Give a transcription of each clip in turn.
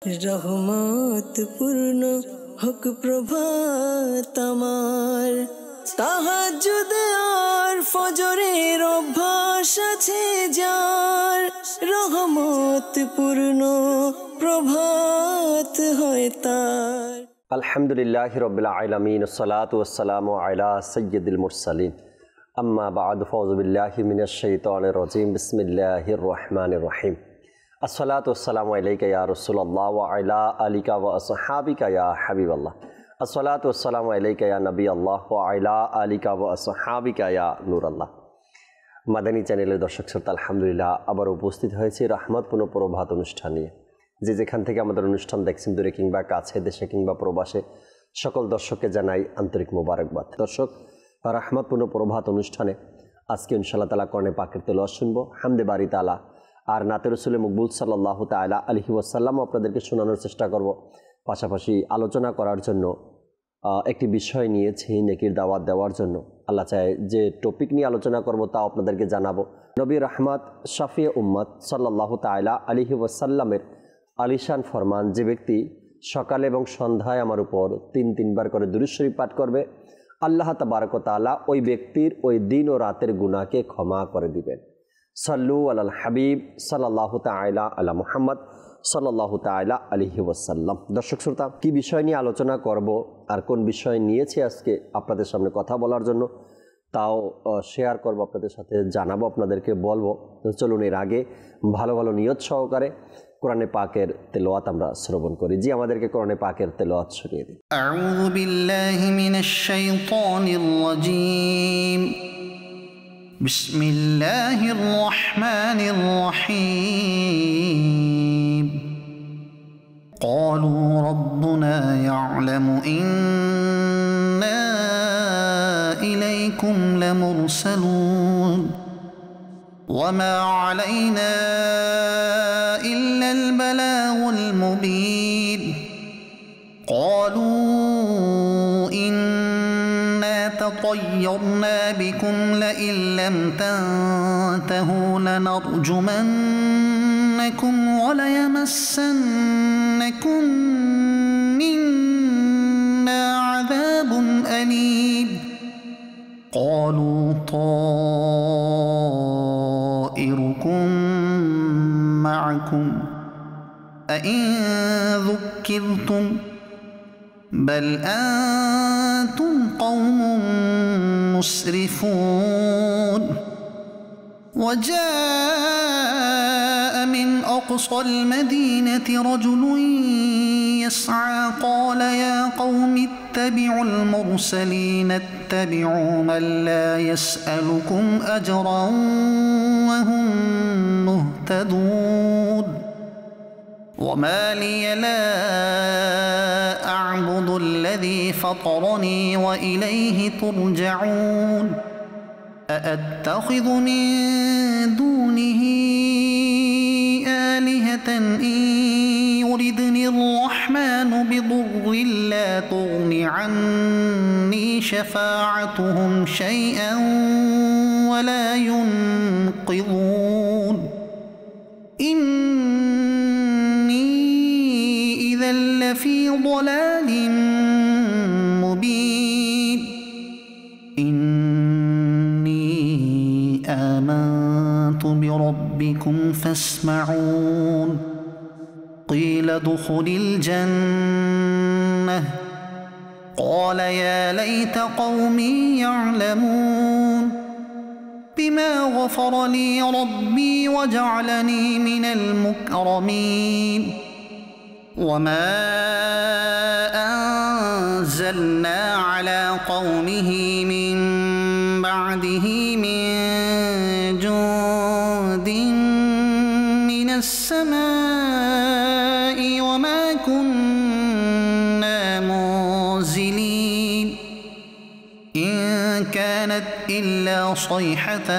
রহমত পূর্ণ হোক প্রভাত আমার, তাহাজ্জুদ আর ফজরের অভ্যাস আছে যার, রহমত পূর্ণ প্রভাত হয় তার। আলহামদুলিল্লাহি রাব্বিল আলামিন, আসসালাতু ওয়াসসালামু আলা সাইয়্যিদিল মুরসালিন, আম্মা বা'দ, ফাউযু বিল্লাহি মিনাশ শাইতানির রাজীম, বিসমিল্লাহির রহমানির রহিম। আসসালাতু ওয়াসসালামু আলাইকা ইয়া রাসূলুল্লাহ ওয়া আলা আলিকা ওয়া আসহাবিকা ইয়া হাবিবাল্লাহ। আসসালাতু ওয়াসসালামু আলাইকা ইয়া নবিয়াল্লাহ ওয়া আলা আলিকা ওয়া আসহাবিকা ইয়া নূরাল্লাহ। মাদানী চ্যানেলের দর্শক শ্রোতা, আলহামদুলিল্লাহ আবার উপস্থিত হয়েছে রহমতপূর্ণ প্রভাত অনুষ্ঠান নিয়ে। যে যেখান থেকে আমাদের অনুষ্ঠান দেখছেন, দূরে কিংবা কাছে, দেশে কিংবা প্রবাসে, সকল দর্শককে জানাই আন্তরিক মোবারকবাদ। দর্শক, রহমতপূর্ণ প্রভাত অনুষ্ঠানে আজকে ইনশাআল্লাহ তাআলা কোরআনে পাকের তেলাওয়াত শুনবো, হামদে বারি তাআলা আর নাতে রাসূলে মকবুল সাল্লাল্লাহু তাআলা আলাইহি ওয়াসাল্লাম আপনাদেরকে শোনানোর চেষ্টা করব। পাশাপাশি আলোচনা করার জন্য একটি বিষয় নিয়েছি, নেকির দাওয়াত দেওয়ার জন্য। আল্লাহ চায় যে টপিক নিয়ে আলোচনা করব তা আপনাদেরকে জানাবো। নবী রাহমাত শাফিয়ে উম্মত সাল্লাল্লাহু তাআলা আলাইহি ওয়াসাল্লামের আলিশান ফরমান, যে ব্যক্তি সকালে এবং সন্ধ্যায় আমার উপর তিনবার করে দুরূদ শরীফ পাঠ করবে, আল্লাহ তাবারক ওয়া তাআলা ওই ব্যক্তির ওই দিন ও রাতের গুনাহকে ক্ষমা করে দিবেন। সাল্লু আলাল হাবিব সাল্লাল্লাহু তাআলা আলা মুহাম্মদ সাল্লাল্লাহু তাআলা আলাইহি ওয়াসাল্লাম। দর্শক শ্রোতা, কি বিষয় নিয়ে আলোচনা করব আর কোন বিষয় নিয়েছি আজকে আপনাদের সামনে কথা বলার জন্য, তাও শেয়ার করব আপনাদের সাথে, জানাবো, আপনাদেরকে বলবো। তো চলুন এর আগে ভালো ভালো নিয়ত সহকারে কোরআনে পাকের তেলাওয়াত আমরা শ্রবণ করি। জি, আমাদেরকে কোরআনে পাকের তেলাওয়াত শুনিয়ে দিন। আউযু বিল্লাহি মিনাশ শাইতানির রাজীম। বিসমিল্লাহির রহমানির রহিম। قالوا ربنا يعلم إنا إليكم لمرسلون وما علينا إلا البلاغ المبين قالوا إنا تطيرنا بكم لئن لم تنتهوا لنرجمنكم وليمسنكم منا عذاب أليم قالوا طائركم معكم أئن ذكرتم بل أنتم قوم مسرفون وجاء من أقصى المدينة رجل يسعى قال يا قوم اتبعوا المرسلين اتبعوا من لا يسألكم أجرا وهم مهتدون وما لي لا أعبد الذي فطرني وإليه ترجعون أأتخذ من دونه آلهة إن يردني الرحمن بضر لا تغن عني شفاعتهم شيئا ولا ينقذون إني إذا لفي ضلال مبين آمنت بربكم فاسمعون قيل ادخل الجنة قال يا ليت قومي يعلمون بما غفر لي ربي وجعلني من المكرمين وما أنزلنا على قومه من بعده من جند من السماء وما كنا منزلين إن كانت إلا صيحة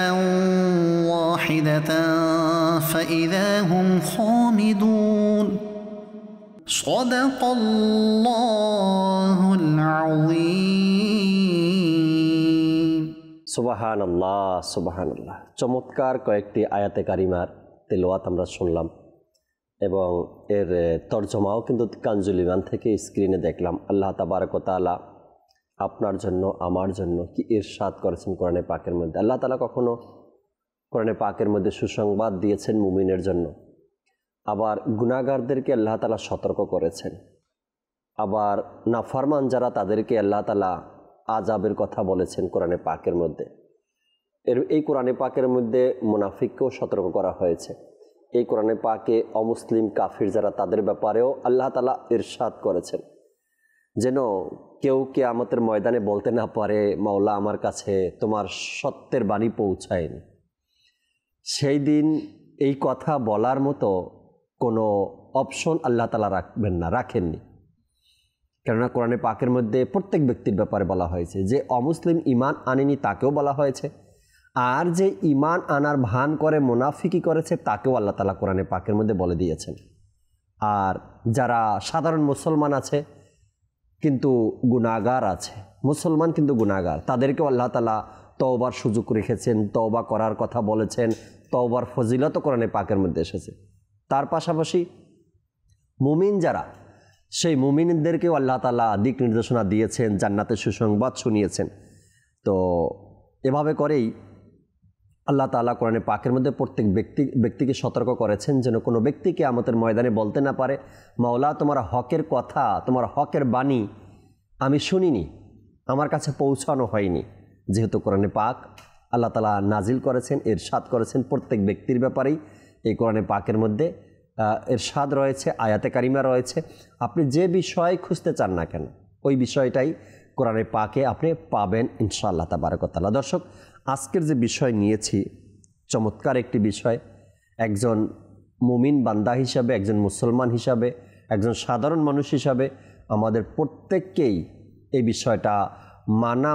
واحدة فإذا هم خامدون صدق الله العظيم সুবহানাল্লাহ, সুবহানাল্লাহ। চমৎকার কয়েকটি আয়াতে কারিমার তেলাওয়াত আমরা শুনলাম। এবং এর তর্জমাও কিন্তু কানজুল ঈমান থেকে স্ক্রিনে দেখলাম। আল্লাহ তাবারক ওয়া তাআলা আপনার জন্য আমার জন্য কি ইরশাদ করেছেন কোরআনে পাকের মধ্যে। আল্লাহ তাআলা কখনো কোরআনে পাকের মধ্যে সুসংবাদ দিয়েছেন মুমিনের জন্য, আবার গুনাহগারদেরকে আল্লাহ তাআলা সতর্ক করেছেন, আবার নাফরমান যারা তাদেরকে আল্লাহ তাআলা আযাবের কথা বলেছেন কোরআনে পাকের মধ্যে। এই কোরআনে পাকের মধ্যে মুনাফিককেও সতর্ক করা হয়েছে। এই কোরআনে পাকে অমুসলিম কাফির যারা তাদের ব্যাপারেও আল্লাহ তাআলা ইরশাদ করেছেন, যেন কেউ কিয়ামতের ময়দানে বলতে না পারে মাওলা আমার কাছে তোমার সত্যের বাণী পৌঁছায়নি। সেই দিন এই কথা বলার মতো কোনো অপশন আল্লাহ তাআলা রাখেননি। কেননা কোরআনে পাকের মধ্যে প্রত্যেক ব্যক্তির ব্যাপারে বলা হয়েছে, যে অমুসলিম ঈমান আনেনি তাকেও বলা হয়েছে, আর যে ঈমান আনার ভান করে মুনাফিকি করেছে তাকেও আল্লাহ তাআলা কোরআনে পাকের মধ্যে বলে দিয়েছেন। আর যারা সাধারণ মুসলমান আছে কিন্তু গুনাহগার আছে, মুসলমান কিন্তু গুনাহগার, তাদেরকেও আল্লাহ তাআলা তওবার সুযোগ রেখেছেন, তওবা করার কথা বলেছেন, তওবার ফজিলত কোরআনে পাকের মধ্যে এসেছে। তার পাশাপাশি মুমিন যারা, সেই মুমিনদেরকেও আল্লাহ তাআলা দিক নির্দেশনা দিয়েছেন, জান্নাতের সুসংবাদ শুনিয়েছেন। তো এভাবে করেই আল্লাহ তাআলা কোরআনে পাকের মধ্যে প্রত্যেক ব্যক্তিকে সতর্ক করেছেন, যেন কোনো ব্যক্তি কিয়ামতের ময়দানে বলতে না পারে মাওলা তোমার হকের কথা, তোমার হকের বাণী আমি শুনিনি, আমার কাছে পৌঁছানো হয়নি। যেহেতু কোরআনে পাক আল্লাহ তাআলা নাজিল করেছেন, ইরশাদ করেছেন প্রত্যেক ব্যক্তির ব্যাপারেই এই কোরআনে পাকের মধ্যে ইরশাদ রয়েছে, আয়াতে কারিমা রয়েছে। আপনি যে বিষয় খুঁজতে চান না কেন ওই বিষয়টাই কোরআনে পাকে আপনি পাবেন ইনশাআল্লাহ তাবারক ওয়া তাআলা। দর্শক, আজকের যে বিষয় নিয়েছি চমৎকার একটি বিষয়। একজন মুমিন বান্দা হিসাবে, একজন মুসলমান হিসাবে, একজন সাধারণ মানুষ হিসাবে আমাদের প্রত্যেককেই এই বিষয়টা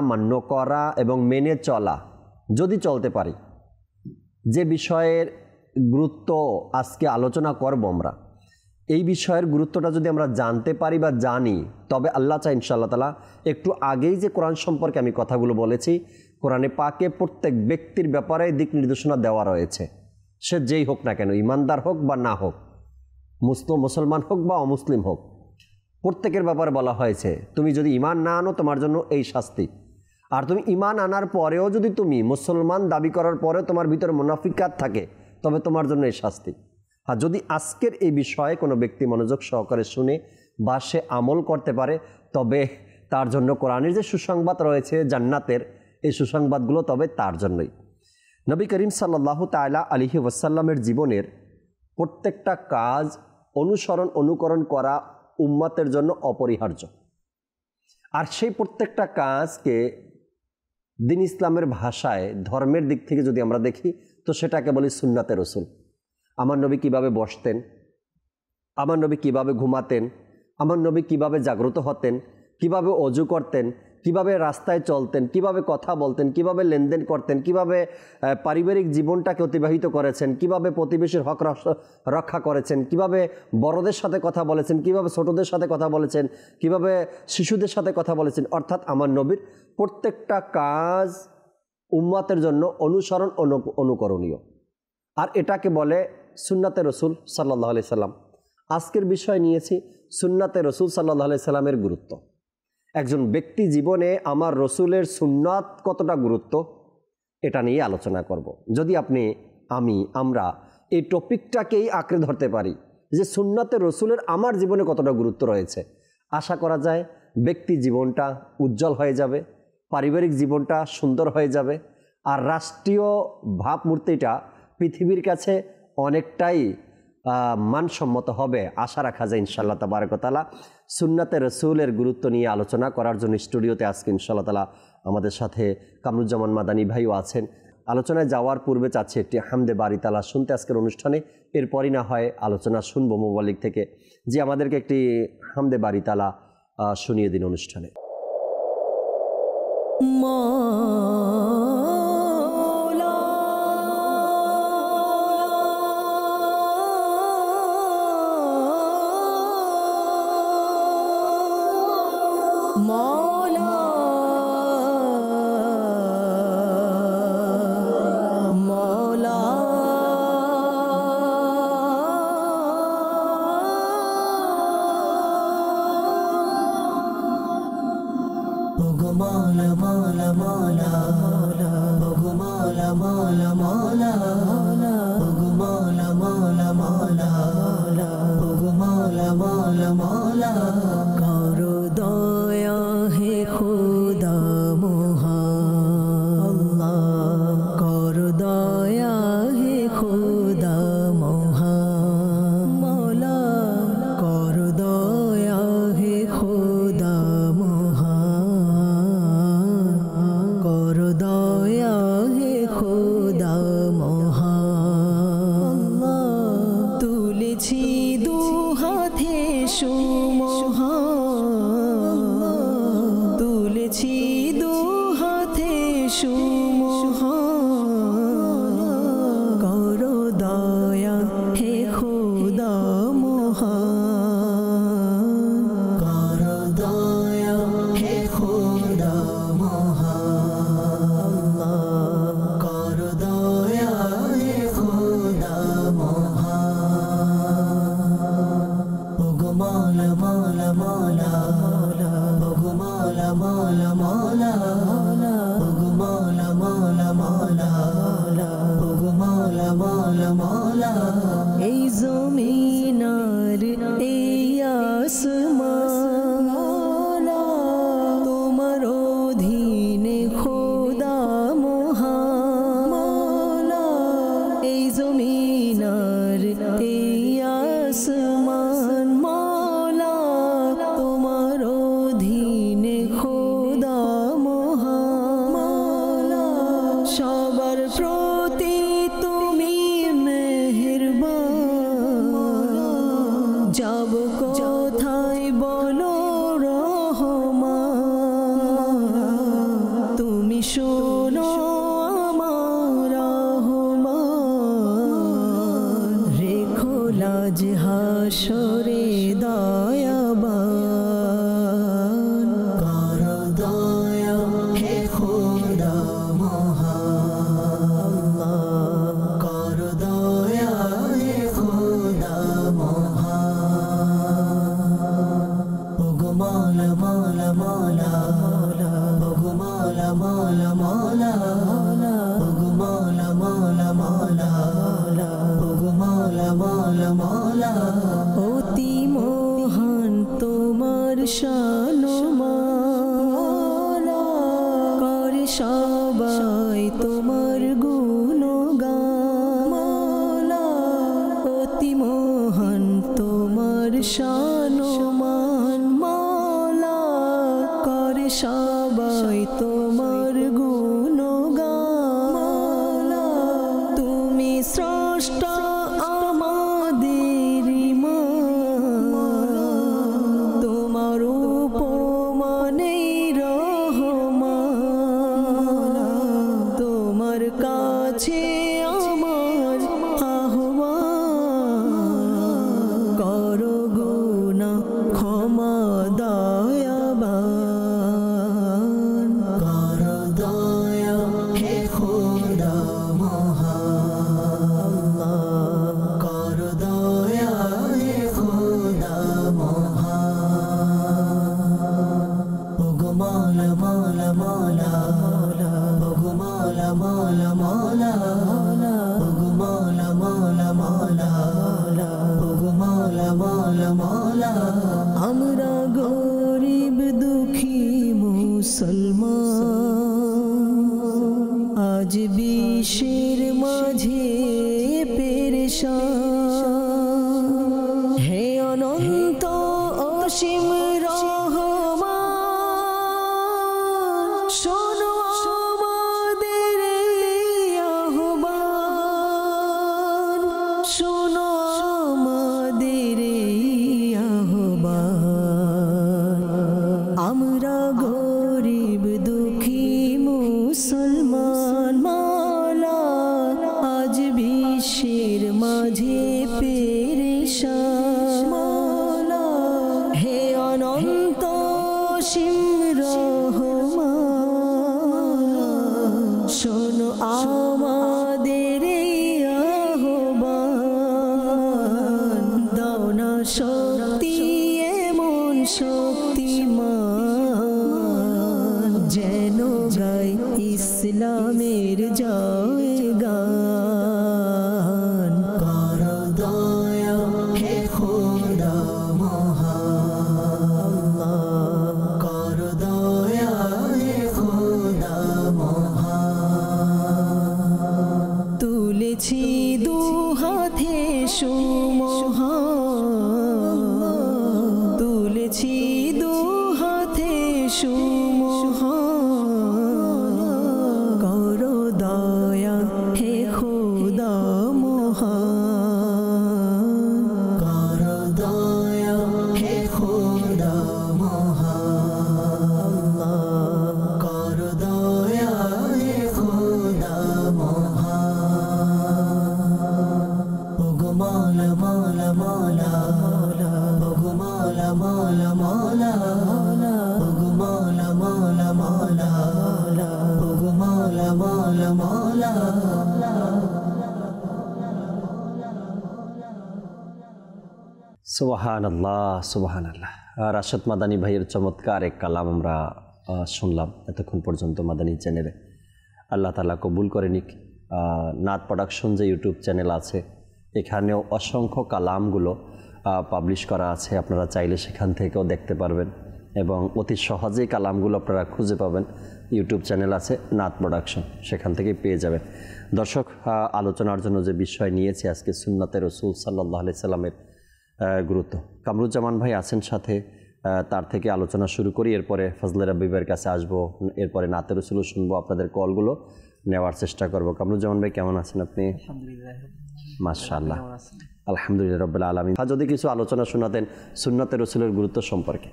মান্য করা এবং মেনে চলা, যদি চলতে পারি। যে বিষয়ের গুরুত্ব আজকে আলোচনা করব আমরা, এই বিষয়ের গুরুত্বটা যদি আমরা জানতে পারি বা জানি, তবে আল্লাহ চাই ইনশাআল্লাহ তাআলা একটু আগেই যে কোরআন সম্পর্কে আমি কথাগুলো বলেছি, কোরআনে পাকে প্রত্যেক ব্যক্তির ব্যাপারে দিক নির্দেশনা দেওয়া রয়েছে। সে যেই হোক না কেন, ইমানদার হোক বা না হোক, মুসলমান হোক বা অমুসলিম হোক, প্রত্যেকের ব্যাপারে বলা হয়েছে তুমি যদি ঈমান না আনো তোমার জন্য এই শাস্তি। আর তুমি ঈমান আনার পরেও যদি তুমি মুসলমান দাবি করার পরেও তোমার ভিতরে মুনাফিকাত থাকে, তবে তোমার জন্য এই শাস্তি। আর যদি আজকের এই বিষয়ে কোনো ব্যক্তি মনোযোগ সহকারে শুনে বা সে আমল করতে পারে, তবে তার জন্য কোরআনের যে সুসংবাদ রয়েছে জান্নাতের, এই সুসংবাদগুলো তবে তার জন্যই। নবী করিম সাল্লাল্লাহু তাআলা আলাইহি ওয়াসাল্লামের জীবনের প্রত্যেকটা কাজ অনুকরণ করা উম্মতের জন্য অপরিহার্য। আর সেই প্রত্যেকটা কাজকে দিন ইসলামের ভাষায়, ধর্মের দিক থেকে যদি আমরা দেখি, তো সেটাকে বলি সুন্নাতে রসুল। আমার নবী কিভাবে বসতেন, আমার নবী কিভাবে ঘুমাতেন, আমার নবী কিভাবে জাগ্রত হতেন, কিভাবে অজু করতেন, কিভাবে রাস্তায় চলতেন, কিভাবে কথা বলতেন, কিভাবে লেনদেন করতেন, কিভাবে পারিবারিক জীবনটাকে অতিবাহিত করেছেন, কিভাবে প্রতিবেশীর হক রক্ষা করেছেন, কিভাবে বড়দের সাথে কথা বলেছেন, কিভাবে ছোটদের সাথে কথা বলেছেন, কিভাবে শিশুদের সাথে কথা বলেছেন। অর্থাৎ আমার নবীর প্রত্যেকটা কাজ উম্মতের জন্য অনুকরণীয়। আর এটাকে বলে সুন্নাতে রসুল সাল্লাল্লাহু আলাইহি সাল্লাম। আজকের বিষয় নিয়েছি সুন্নাতে রসুল সাল্লাল্লাহু আলাইহি সাল্লামের গুরুত্ব। একজন ব্যক্তি জীবনে আমার রসুলের সুন্নাত কতটা গুরুত্ব, এটা নিয়ে আলোচনা করব। যদি আমরা এই টপিকটাকেই আঁকড়ে ধরতে পারি যে সুন্নাতে রসুলের আমার জীবনে কতটা গুরুত্ব রয়েছে, আশা করা যায় ব্যক্তি জীবনটা উজ্জ্বল হয়ে যাবে, পারিবারিক জীবনটা সুন্দর হয়ে যাবে, আর রাষ্ট্রীয় ভাবমূর্তিটা পৃথিবীর কাছে অনেকটাই মানসম্মত হবে, আশা রাখা যায় ইনশাআল্লাহ তাবারক ওয়া তাআলা। সুন্নাতে রসুলের গুরুত্ব নিয়ে আলোচনা করার জন্য স্টুডিওতে আজকে ইনশাআল্লাহ তাআলা আমাদের সাথে কামরুজ্জামান মাদানী ভাইও আছেন। আলোচনায় যাওয়ার পূর্বে চাচ্ছি একটি হামদে বারি তাআলা শুনতে আজকের অনুষ্ঠানে, এরপরই না হয় আলোচনা শুনবো মোবাইল থেকে। যে আমাদেরকে একটি হামদে বারি তাআলা শুনিয়ে দিন অনুষ্ঠানে। ওগো মাওলা মাওলা মাওলা ওগো মাওলা মাওলা মাওলা ওগো মাওলা মাওলা মাওলা ওগো মাওলা মাওলা মাওলা করো দয়া হে খোদা মহান আল্লাহ করো দয়া হে খোদা মহান মাওলা করো দয়া হে খোদা মহান করো দয়া হে খোদা মহান তুলেছি দু হাতে সুমহান তুলেছি দু হাতে সুমহান করো দয়া হে খোদা মহান করো দয়া হে খোদা মহান করো দয়া হে খোদা মহান ওগো মাওলা মাওলা মাওলা ওগো মাওলা মাওলা মাওলা ওগো মাওলা মাওলা মাওলা ওগো মাওলা মাওলা মাওলা এই জমিনার এই আসমান তোমার অধীনে খোদা মহান এই জমিনার এই আসমান মাওলা তোমার অধীনে খোদা মহান সবার প্রতি তুমি মেহেরবান যাব কোথায় বলো রহমান তুমি শোনো আমার রহমান রেখো লাজ হাসরে দয়াবান করো দয়া হে খোদা মহান করো দয়া হে খোদা মহান ওগো মাওলা মাওলা মাওলা ওগো মাওলা মাওলা মাওলা ওগো মাওলা মাওলা মাওলা ওগো মাওলা মাওলা মাওলা অতি মহান তোমার শান মাওলা করে সবাই তোমার গুণগান মাওলা অতি মহান তোমার শান মান মাওলা করে সবাই তোমার গুণগান মাওলা তুমি স্রষ্টা আমাদের মাওলা তোমার উপমানে রহমান তোমার কাছে আমার আহ্বান করো গুনাহ ক্ষমা দয়াবান করো দয়া হে খোদা মহান করো দয়া হে খোদা মহান ওগো মাওলা মাওলা মাওলা ওগো মাওলা মাওলা মাওলা ওগো মাওলা মাওলা মাওলা ওগো মাওলা মাওলা মাওলা আমরা গরিব দুঃখী মুসলমান আজ বিশ্বের মাঝে পেরেশান হে অনন্ত অসীম রহমান শোনো আমাদের আহ্বান শোনো আমাদের আহ্বান আমরা গরিব দুঃখী মুসলমান মাওলা আজ বিশ্বের মাঝে পেরেশান মাওলা হে অনন্ত অসীম রহমান শোনো আমাদের আহ্বান দাও না শক্তি এমন শক্তিমান ইসলামের জয়গান কর দয়া হে খোদা মহান কর দয়া হে খোদা মহান তুলেছি দু হাতে সুমহান তুলেছি দু হাতে সুমহান কর দয়া হে খোদা মহান কর দয়া হে খোদা মহান কর দয়া হে খোদা মহান ওগো মাওলা মাওলা মাওলা ওগো মাওলা মাওলা মাওলা ওগো মাওলা মাওলা মাওলা ওগো মাওলা মাওলা মাওলা সুবহানাল্লাহ সুবহানাল্লাহ। রাশেদ মাদানী ভাইয়ের চমৎকার এক কালাম আমরা শুনলাম এতক্ষণ পর্যন্ত মাদানী চ্যানেলে। আল্লাহ তাআলা কবুল করে নিক। নাত প্রোডাকশন যে ইউটিউব চ্যানেল আছে, এখানেও অসংখ্য কালামগুলো পাবলিশ করা আছে, আপনারা চাইলে সেখান থেকেও দেখতে পারবেন এবং অতি সহজেই কালামগুলো আপনারা খুঁজে পাবেন। ইউটিউব চ্যানেল আছে নাত প্রোডাকশন, সেখান থেকেই পেয়ে যাবেন। দর্শক, আলোচনার জন্য যে বিষয় নিয়েছি আজকে সুন্নাতে রাসূল সাল্লাল্লাহু আলাইহি সাল্লামের গুরুত্ব, কামরুজ্জামান ভাই আছেন সাথে, তার থেকে আলোচনা শুরু করি, এরপরে ফজলে রাব্বি ভাইয়ের কাছে আসবো, এরপরে নাতে রাসূলও শুনবো, আপনাদের কলগুলো নেওয়ার চেষ্টা করব। কামরুজ্জামান ভাই কেমন আছেন আপনি? আলহামদুলিল্লাহ মাশাআল্লাহ, আলহামদুলিল্লাহ রাব্বিল আলামিন। যদি কিছু আলোচনা শোনাতেন সুন্নাতে রাসূলের গুরুত্ব সম্পর্কে।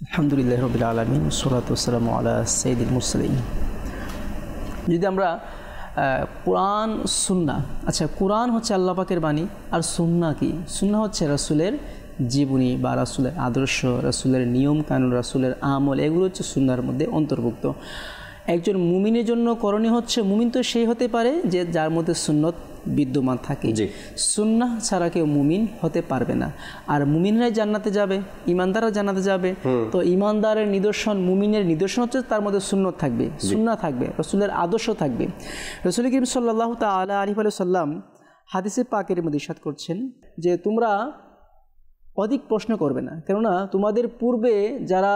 আলহামদুলিল্লাহ রাব্বিল আলামিন, সলাতু ওয়াসসালামু আলা সাইয়্যিদিল মুরসালিন। যদি আমরা কোরআন সুন্নাহ, আচ্ছা কোরআন হচ্ছে আল্লাহ পাকের বাণী, আর সুন্নাহ কি? সুন্নাহ হচ্ছে রাসূলের জীবনী বা রাসূলের আদর্শ, রাসূলের নিয়ম কানুন, রাসূলের আমল, এগুলো হচ্ছে সুন্নাহর মধ্যে অন্তর্ভুক্ত। একজন মুমিনের জন্য করণীয় হচ্ছে, মুমিন তো সেই হতে পারে যে যার মধ্যে সুন্নত বিদ্যমান থাকে। সুন্নাহ ছাড়া কেউ মুমিন হতে পারবে না। আর মুমিনরাই জান্নাতে যাবে, ইমানদাররা জান্নাতে যাবে। তো ইমানদারের নিদর্শন, মুমিনের নিদর্শন হচ্ছে তার মধ্যে সুন্নত থাকবে, সুন্নাহ থাকবে, রাসূলের আদর্শ থাকবে। রাসূল করিম সাল্লাল্লাহু তাআলা আলাইহি ওয়াসাল্লাম হাদিসে পাকের মধ্যে ইরশাদ করছেন যে তোমরা অধিক প্রশ্ন করবে না, কেননা তোমাদের পূর্বে যারা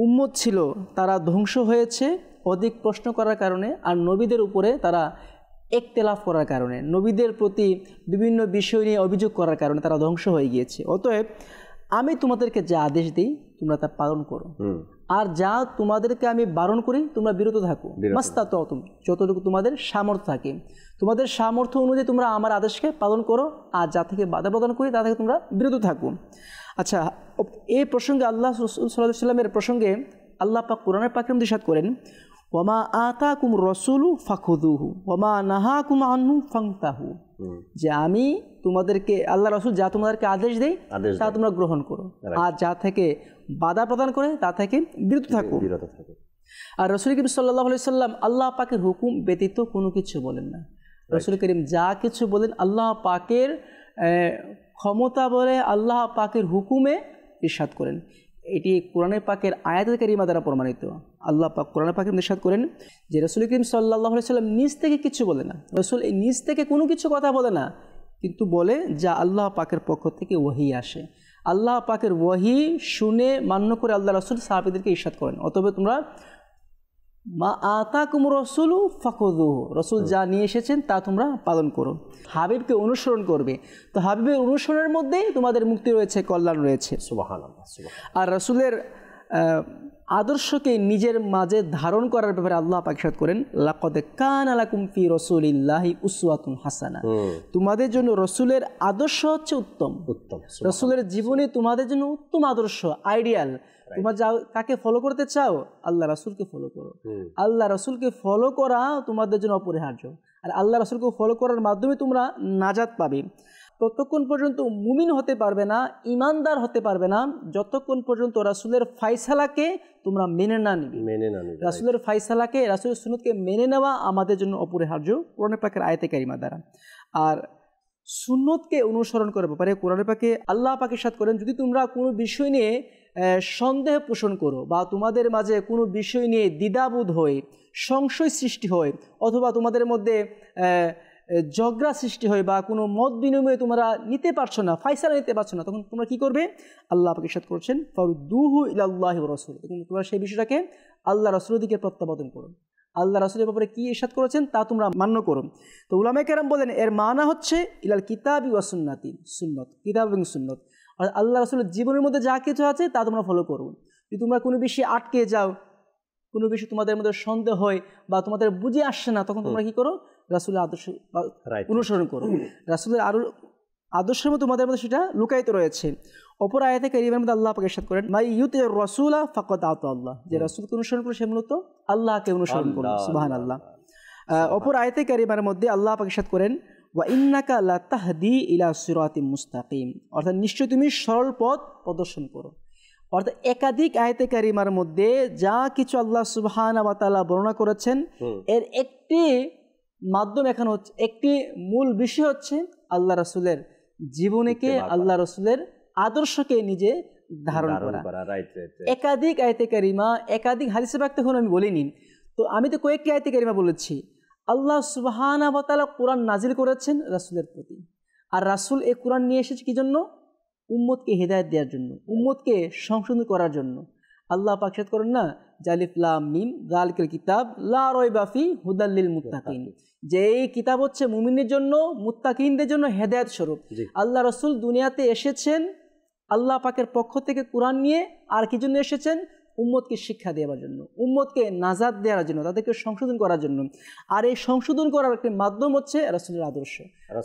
উম্মত ছিল তারা ধ্বংস হয়েছে অধিক প্রশ্ন করার কারণে, আর নবীদের উপরে তারা ইখতিলাফ করার কারণে, নবীদের প্রতি বিভিন্ন বিষয় নিয়ে অভিযোগ করার কারণে তারা ধ্বংস হয়ে গিয়েছে। অতএব আমি তোমাদেরকে যা আদেশ দিই তোমরা তা পালন করো, আর যা তোমাদেরকে আমি বারণ করি তোমরা বিরত থাকো। মাস্তাতুম, যতটুকু তোমাদের সামর্থ্য থাকে, তোমাদের সামর্থ্য অনুযায়ী তোমরা আমার আদেশকে পালন করো, আর যা থেকে বাধা প্রদান করি তা থেকে তোমরা বিরত থাকো। আচ্ছা, এই প্রসঙ্গে আল্লাহ রাসূল সাল্লাল্লাহু আলাইহি ওয়াসাল্লামের প্রসঙ্গে আল্লাহ পাক কোরআনের পাকে ইরশাদ করেন, ওয়ামা আতাকুম রাসূলু ফাখুযুহু ওয়ামা নাহাকুম আনহু ফান্তাহু, যে আমি তোমাদেরকে, আল্লাহ রাসূল যা তোমাদেরকে আদেশ দেয় তা তোমরা গ্রহণ করো, আর যা থেকে বাধা প্রদান করে তা থেকে বিরত থাকো। আর রাসূল করিম সাল্লাল্লাহু আলাইহি সাল্লাম আল্লাহ পাকের হুকুম ব্যতীত কোনো কিছু বলেন না। রাসূল করিম যা কিছু বলেন আল্লাহ পাকের ক্ষমতা বলে, আল্লাহ পাকের হুকুমে ইরশাদ করেন। এটি কোরআনের পাকের আয়াতে কারিমা দ্বারা প্রমাণিত। আল্লাহ পাক কোরআনের পাকে ইরশাদ করেন যে রাসূল করিম সাল্লাল্লাহু আলাইহি সাল্লাম নিজ থেকে কিছু বলে না, রাসূল এই নিজ থেকে কোনো কিছু কথা বলে না, কিন্তু বলে যা আল্লাহ পাকের পক্ষ থেকে ওহী আসে। আল্লাহ পাকের ওহী শুনে মান্য করে আল্লাহ রাসূল সাহাবীদেরকে ইরশাদ করেন, অতএব তোমরা মা আতাকুম রাসূলু ফাখুযুহু, রাসূল যা নিয়ে এসেছেন তা তোমরা পালন করো, হাবিবকে অনুসরণ করবে। তো হাবিবের অনুসরণের মধ্যেই তোমাদের মুক্তি রয়েছে, কল্যাণ রয়েছে। সুবহানাল্লাহ। আর রাসূলের আদর্শকে নিজের মাঝে ধারণ করার ব্যাপারে আল্লাহ পাক ইরশাদ করেন, লাকাদ কানা লাকুম ফি রাসূলিল্লাহি উসওয়াতুন হাসানা, তোমাদের জন্য রাসূলের আদর্শ হচ্ছে উত্তম। রাসূলের জীবনে তোমাদের জন্য উত্তম আদর্শ, আইডিয়াল। তোমরা যাও কাকে ফলো করতে চাও, আল্লাহ রাসূলকে ফলো করো। আল্লাহ রাসূলকে ফলো করা তোমাদের জন্য অপরিহার্য, আর আল্লাহ রাসূলকে ফলো করার মাধ্যমে তোমরা নাজাত পাবে। ততক্ষণ পর্যন্ত মুমিন হতে পারবে না, ইমানদার হতে পারবে না, যতক্ষণ পর্যন্ত রাসূলের ফায়সালাকে তোমরা মেনে না নিবে। রাসূলের ফায়সালাকে, রাসূলের সুন্নতকে মেনে নেওয়া আমাদের জন্য অপরিহার্য কোরআন পাকের আয়াতে কারিমা দ্বারা। আর সুন্নতকে অনুসরণ করার ব্যাপারে কোরআন পাকে আল্লাহ পাক ইরশাদ করেন, যদি তোমরা কোনো বিষয় নিয়ে সন্দেহ পোষণ করো বা তোমাদের মাঝে কোনো বিষয় নিয়ে দ্বিধাবোধ হয়, সংশয় সৃষ্টি হয়, অথবা তোমাদের মধ্যে ঝগড়া সৃষ্টি হয় বা কোনো মত বিনিময়ে তোমরা নিতে পারছো না, ফায়সালা নিতে পারছো না, তখন তোমরা কী করবে? আল্লাহ পাক ইরশাদ করছেন ফারুদ্দুহু ইলাল্লাহি ওয়া রাসূল, তোমরা সেই বিষয়টাকে আল্লাহ রাসূলের দিকে প্রত্যাবর্তন করো। আল্লাহ রাসূলের ব্যাপারে কী ইরশাদ করেছেন তা তোমরা মান্য করো। তো উলামায়ে কেরাম বলেন এর মানা হচ্ছে ইলাল কিতাবি ওয়া সুন্নাতি, সুন্নত, কিতাব এবং সুন্নত। আর আল্লাহ রাসূলের জীবনের মধ্যে যা কিছু আছে তা তোমরা ফলো করো। যদি তোমরা কোনো বিষয়ে আটকে যাও, কোনো বিষয় তোমাদের মধ্যে সন্দেহ হয় বা তোমাদের বুঝে আসছে না, তখন তোমরা কী করো? রাসূলের আদর্শ অনুসরণ করো। রাসূলের আদর্শের মধ্যে তোমাদের মধ্যে সেটা লুকায়িত রয়েছে। অপর আয়াতে কারিমের মধ্যে আল্লাহ পাক ইরশাদ করেন মাই ইউতির রাসূলা ফাকাদ আতা আল্লাহ, যে রাসূলকে অনুসরণ করে সে মূলত আল্লাহকে অনুসরণ করে। সুবহানাল্লাহ। অপর আয়াতে কারিমের মধ্যে আল্লাহ পাক ইরশাদ করেন ওয়া ইন্নাকা লাতাহদি ইলা সিরাতিম মুস্তাকিম, অর্থাৎ নিশ্চয় তুমি সরল পথ প্রদর্শন করো। অর্থাৎ একাধিক আয়াতে কারিমার মধ্যে যা কিছু আল্লাহ সুবহানাহু ওয়া তাআলা বর্ণনা করেছেন, এর একটি মাধ্যম এখানে হচ্ছে, একটি মূল বিষয় হচ্ছে আল্লাহ রাসূলের জীবনীকে, আল্লাহ রাসূলের আদর্শকে নিজে ধারণ করা। একাধিক আয়াতে কারিমা, একাধিক হাদিসে পাক তখন আমি বলিনি, তো আমি তো কয়েকটি আয়াতে কারিমা বলেছি। আল্লাহ সুবহানাহু ওয়া তাআলা কোরআন নাজিল করেছেন রাসূলের প্রতি, আর রাসূল এই কোরআন নিয়ে এসেছে কি জন্য? উম্মতকে হেদায়েত দেওয়ার জন্য, উম্মতকে সংশোধন করার জন্য। আল্লাহ পাক ইরশাদ করেন না জালিফ লাম মিম যালিকাল কিতাব লা রাইবা ফি হুদাল লিল মুত্তাকিন, যে এই কিতাব হচ্ছে মুমিনদের জন্য, মুত্তাকিনদের জন্য হেদায়েত স্বরূপ। আল্লাহ রাসূল দুনিয়াতে এসেছেন আল্লাহ পাকের পক্ষ থেকে কোরআন নিয়ে, আর কি জন্য এসেছেন? উম্মতকে শিক্ষা দেওয়ার জন্য, উম্মতকে নাজাত দেওয়ার জন্য, তাদেরকে সংশোধন করার জন্য। আর এই সংশোধন করার একটি মাধ্যম হচ্ছে রাসূলের আদর্শ।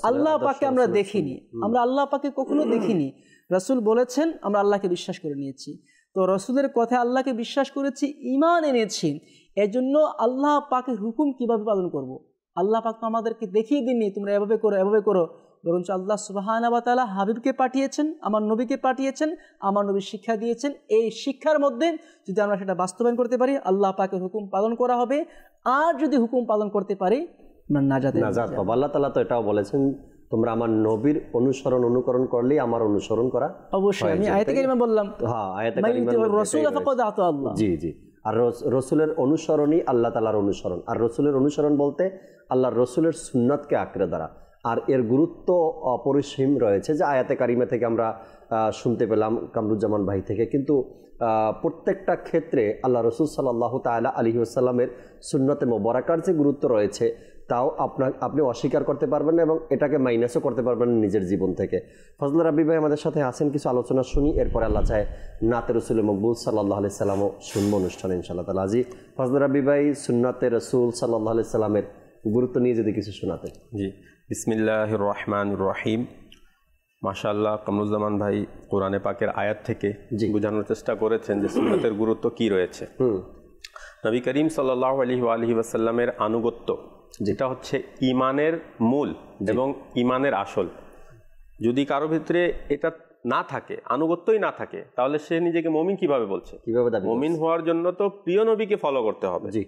আল্লাহ পাককে আমরা দেখিনি, আমরা আল্লাহ পাককে কখনো দেখিনি, রাসূল বলেছেন, আমরা আল্লাহকে বিশ্বাস করে নিয়েছি। তো রাসূলের কথায় আল্লাহকে বিশ্বাস করেছি, ঈমান এনেছি, এজন্য আল্লাহ পাকের হুকুম কিভাবে পালন করব? আল্লাহ পাক তো আমাদেরকে দেখিয়ে দিননি তোমরা এভাবে করো, এভাবে করো, বরঞ্চ আল্লাহ সুবহানাহু ওয়া তাআলা হাবিবকে পাঠিয়েছেন, আমার নবীকে পাঠিয়েছেন, আমার নবী শিক্ষা দিয়েছেন। এই শিক্ষার মধ্যে যদি আমরা সেটা বাস্তবায়ন করতে পারি, আল্লাহ পাকের হুকুম পালন করা হবে। আর যদি হুকুম পালন করতে পারি, আমরা নাজাত পাবো। আল্লাহ তাআলা তো এটাও বলেছেন তোমরা আমার নবীর অনুকরণ করলেই আমার অনুসরণ করা। অবশ্যই আমি আয়াতে কারিমা বললাম, হ্যাঁ আয়াতে কারিমা রাসূল ফাকাদ আতা আল্লাহ, জি জি। আর রসুলের অনুসরণই আল্লাহ তাআলার অনুসরণ। আর রসুলের অনুসরণ বলতে আল্লাহর রসুলের সুন্নাতকে আঁকড়ে ধরা। আর এর গুরুত্ব অপরিসীম রয়েছে, যে আয়াতে কারিমা থেকে আমরা শুনতে পেলাম কামরুজ্জামান ভাই থেকে। কিন্তু প্রত্যেকটা ক্ষেত্রে আল্লাহ রসুল সাল্লাল্লাহু তাআলা আলাইহি ওয়াসাল্লামের সুন্নতে মোবারাকার যে গুরুত্ব রয়েছে, তাও আপনি অস্বীকার করতে পারবেন না, এবং এটাকে মাইনাসও করতে পারবেন নিজের জীবন থেকে। ফজলুর রাব্বি ভাই আমাদের সাথে আছেন, কিছু আলোচনা শুনি, এরপরে আল্লাহ চায় নাতে রসুল মকবুল সাল্লাল্লাহু আলাইহি সাল্লামও শুনবো অনুষ্ঠানে ইনশাআল্লাহ তাআলা। আজি ফজলুর রাব্বি ভাই, সুন্নাতে রসুল সাল্লাল্লাহু আলাইহি সাল্লামের গুরুত্ব নিয়ে যদি কিছু শোনাতেন। জি, বিসমিল্লাহির রহমানির রহিম। মাশাআল্লাহ, কামরুজ্জামান ভাই কোরআনে পাকের আয়াত থেকে বোঝানোর চেষ্টা করেছেন যে সুন্নাতের গুরুত্ব কি রয়েছে। নবী করিম সাল্লাল্লাহু আলাইহি ওয়া আলিহি ওয়াসাল্লামের আনুগত্য, যেটা হচ্ছে ঈমানের মূল এবং ঈমানের আসল। যদি কারো ভিতরে এটা না থাকে, আনুগত্যই না থাকে, তাহলে সে নিজেকে মুমিন কিভাবে বলছে? কিভাবে মুমিন হওয়ার জন্য তো প্রিয় নবীকে ফলো করতে হবে। জি,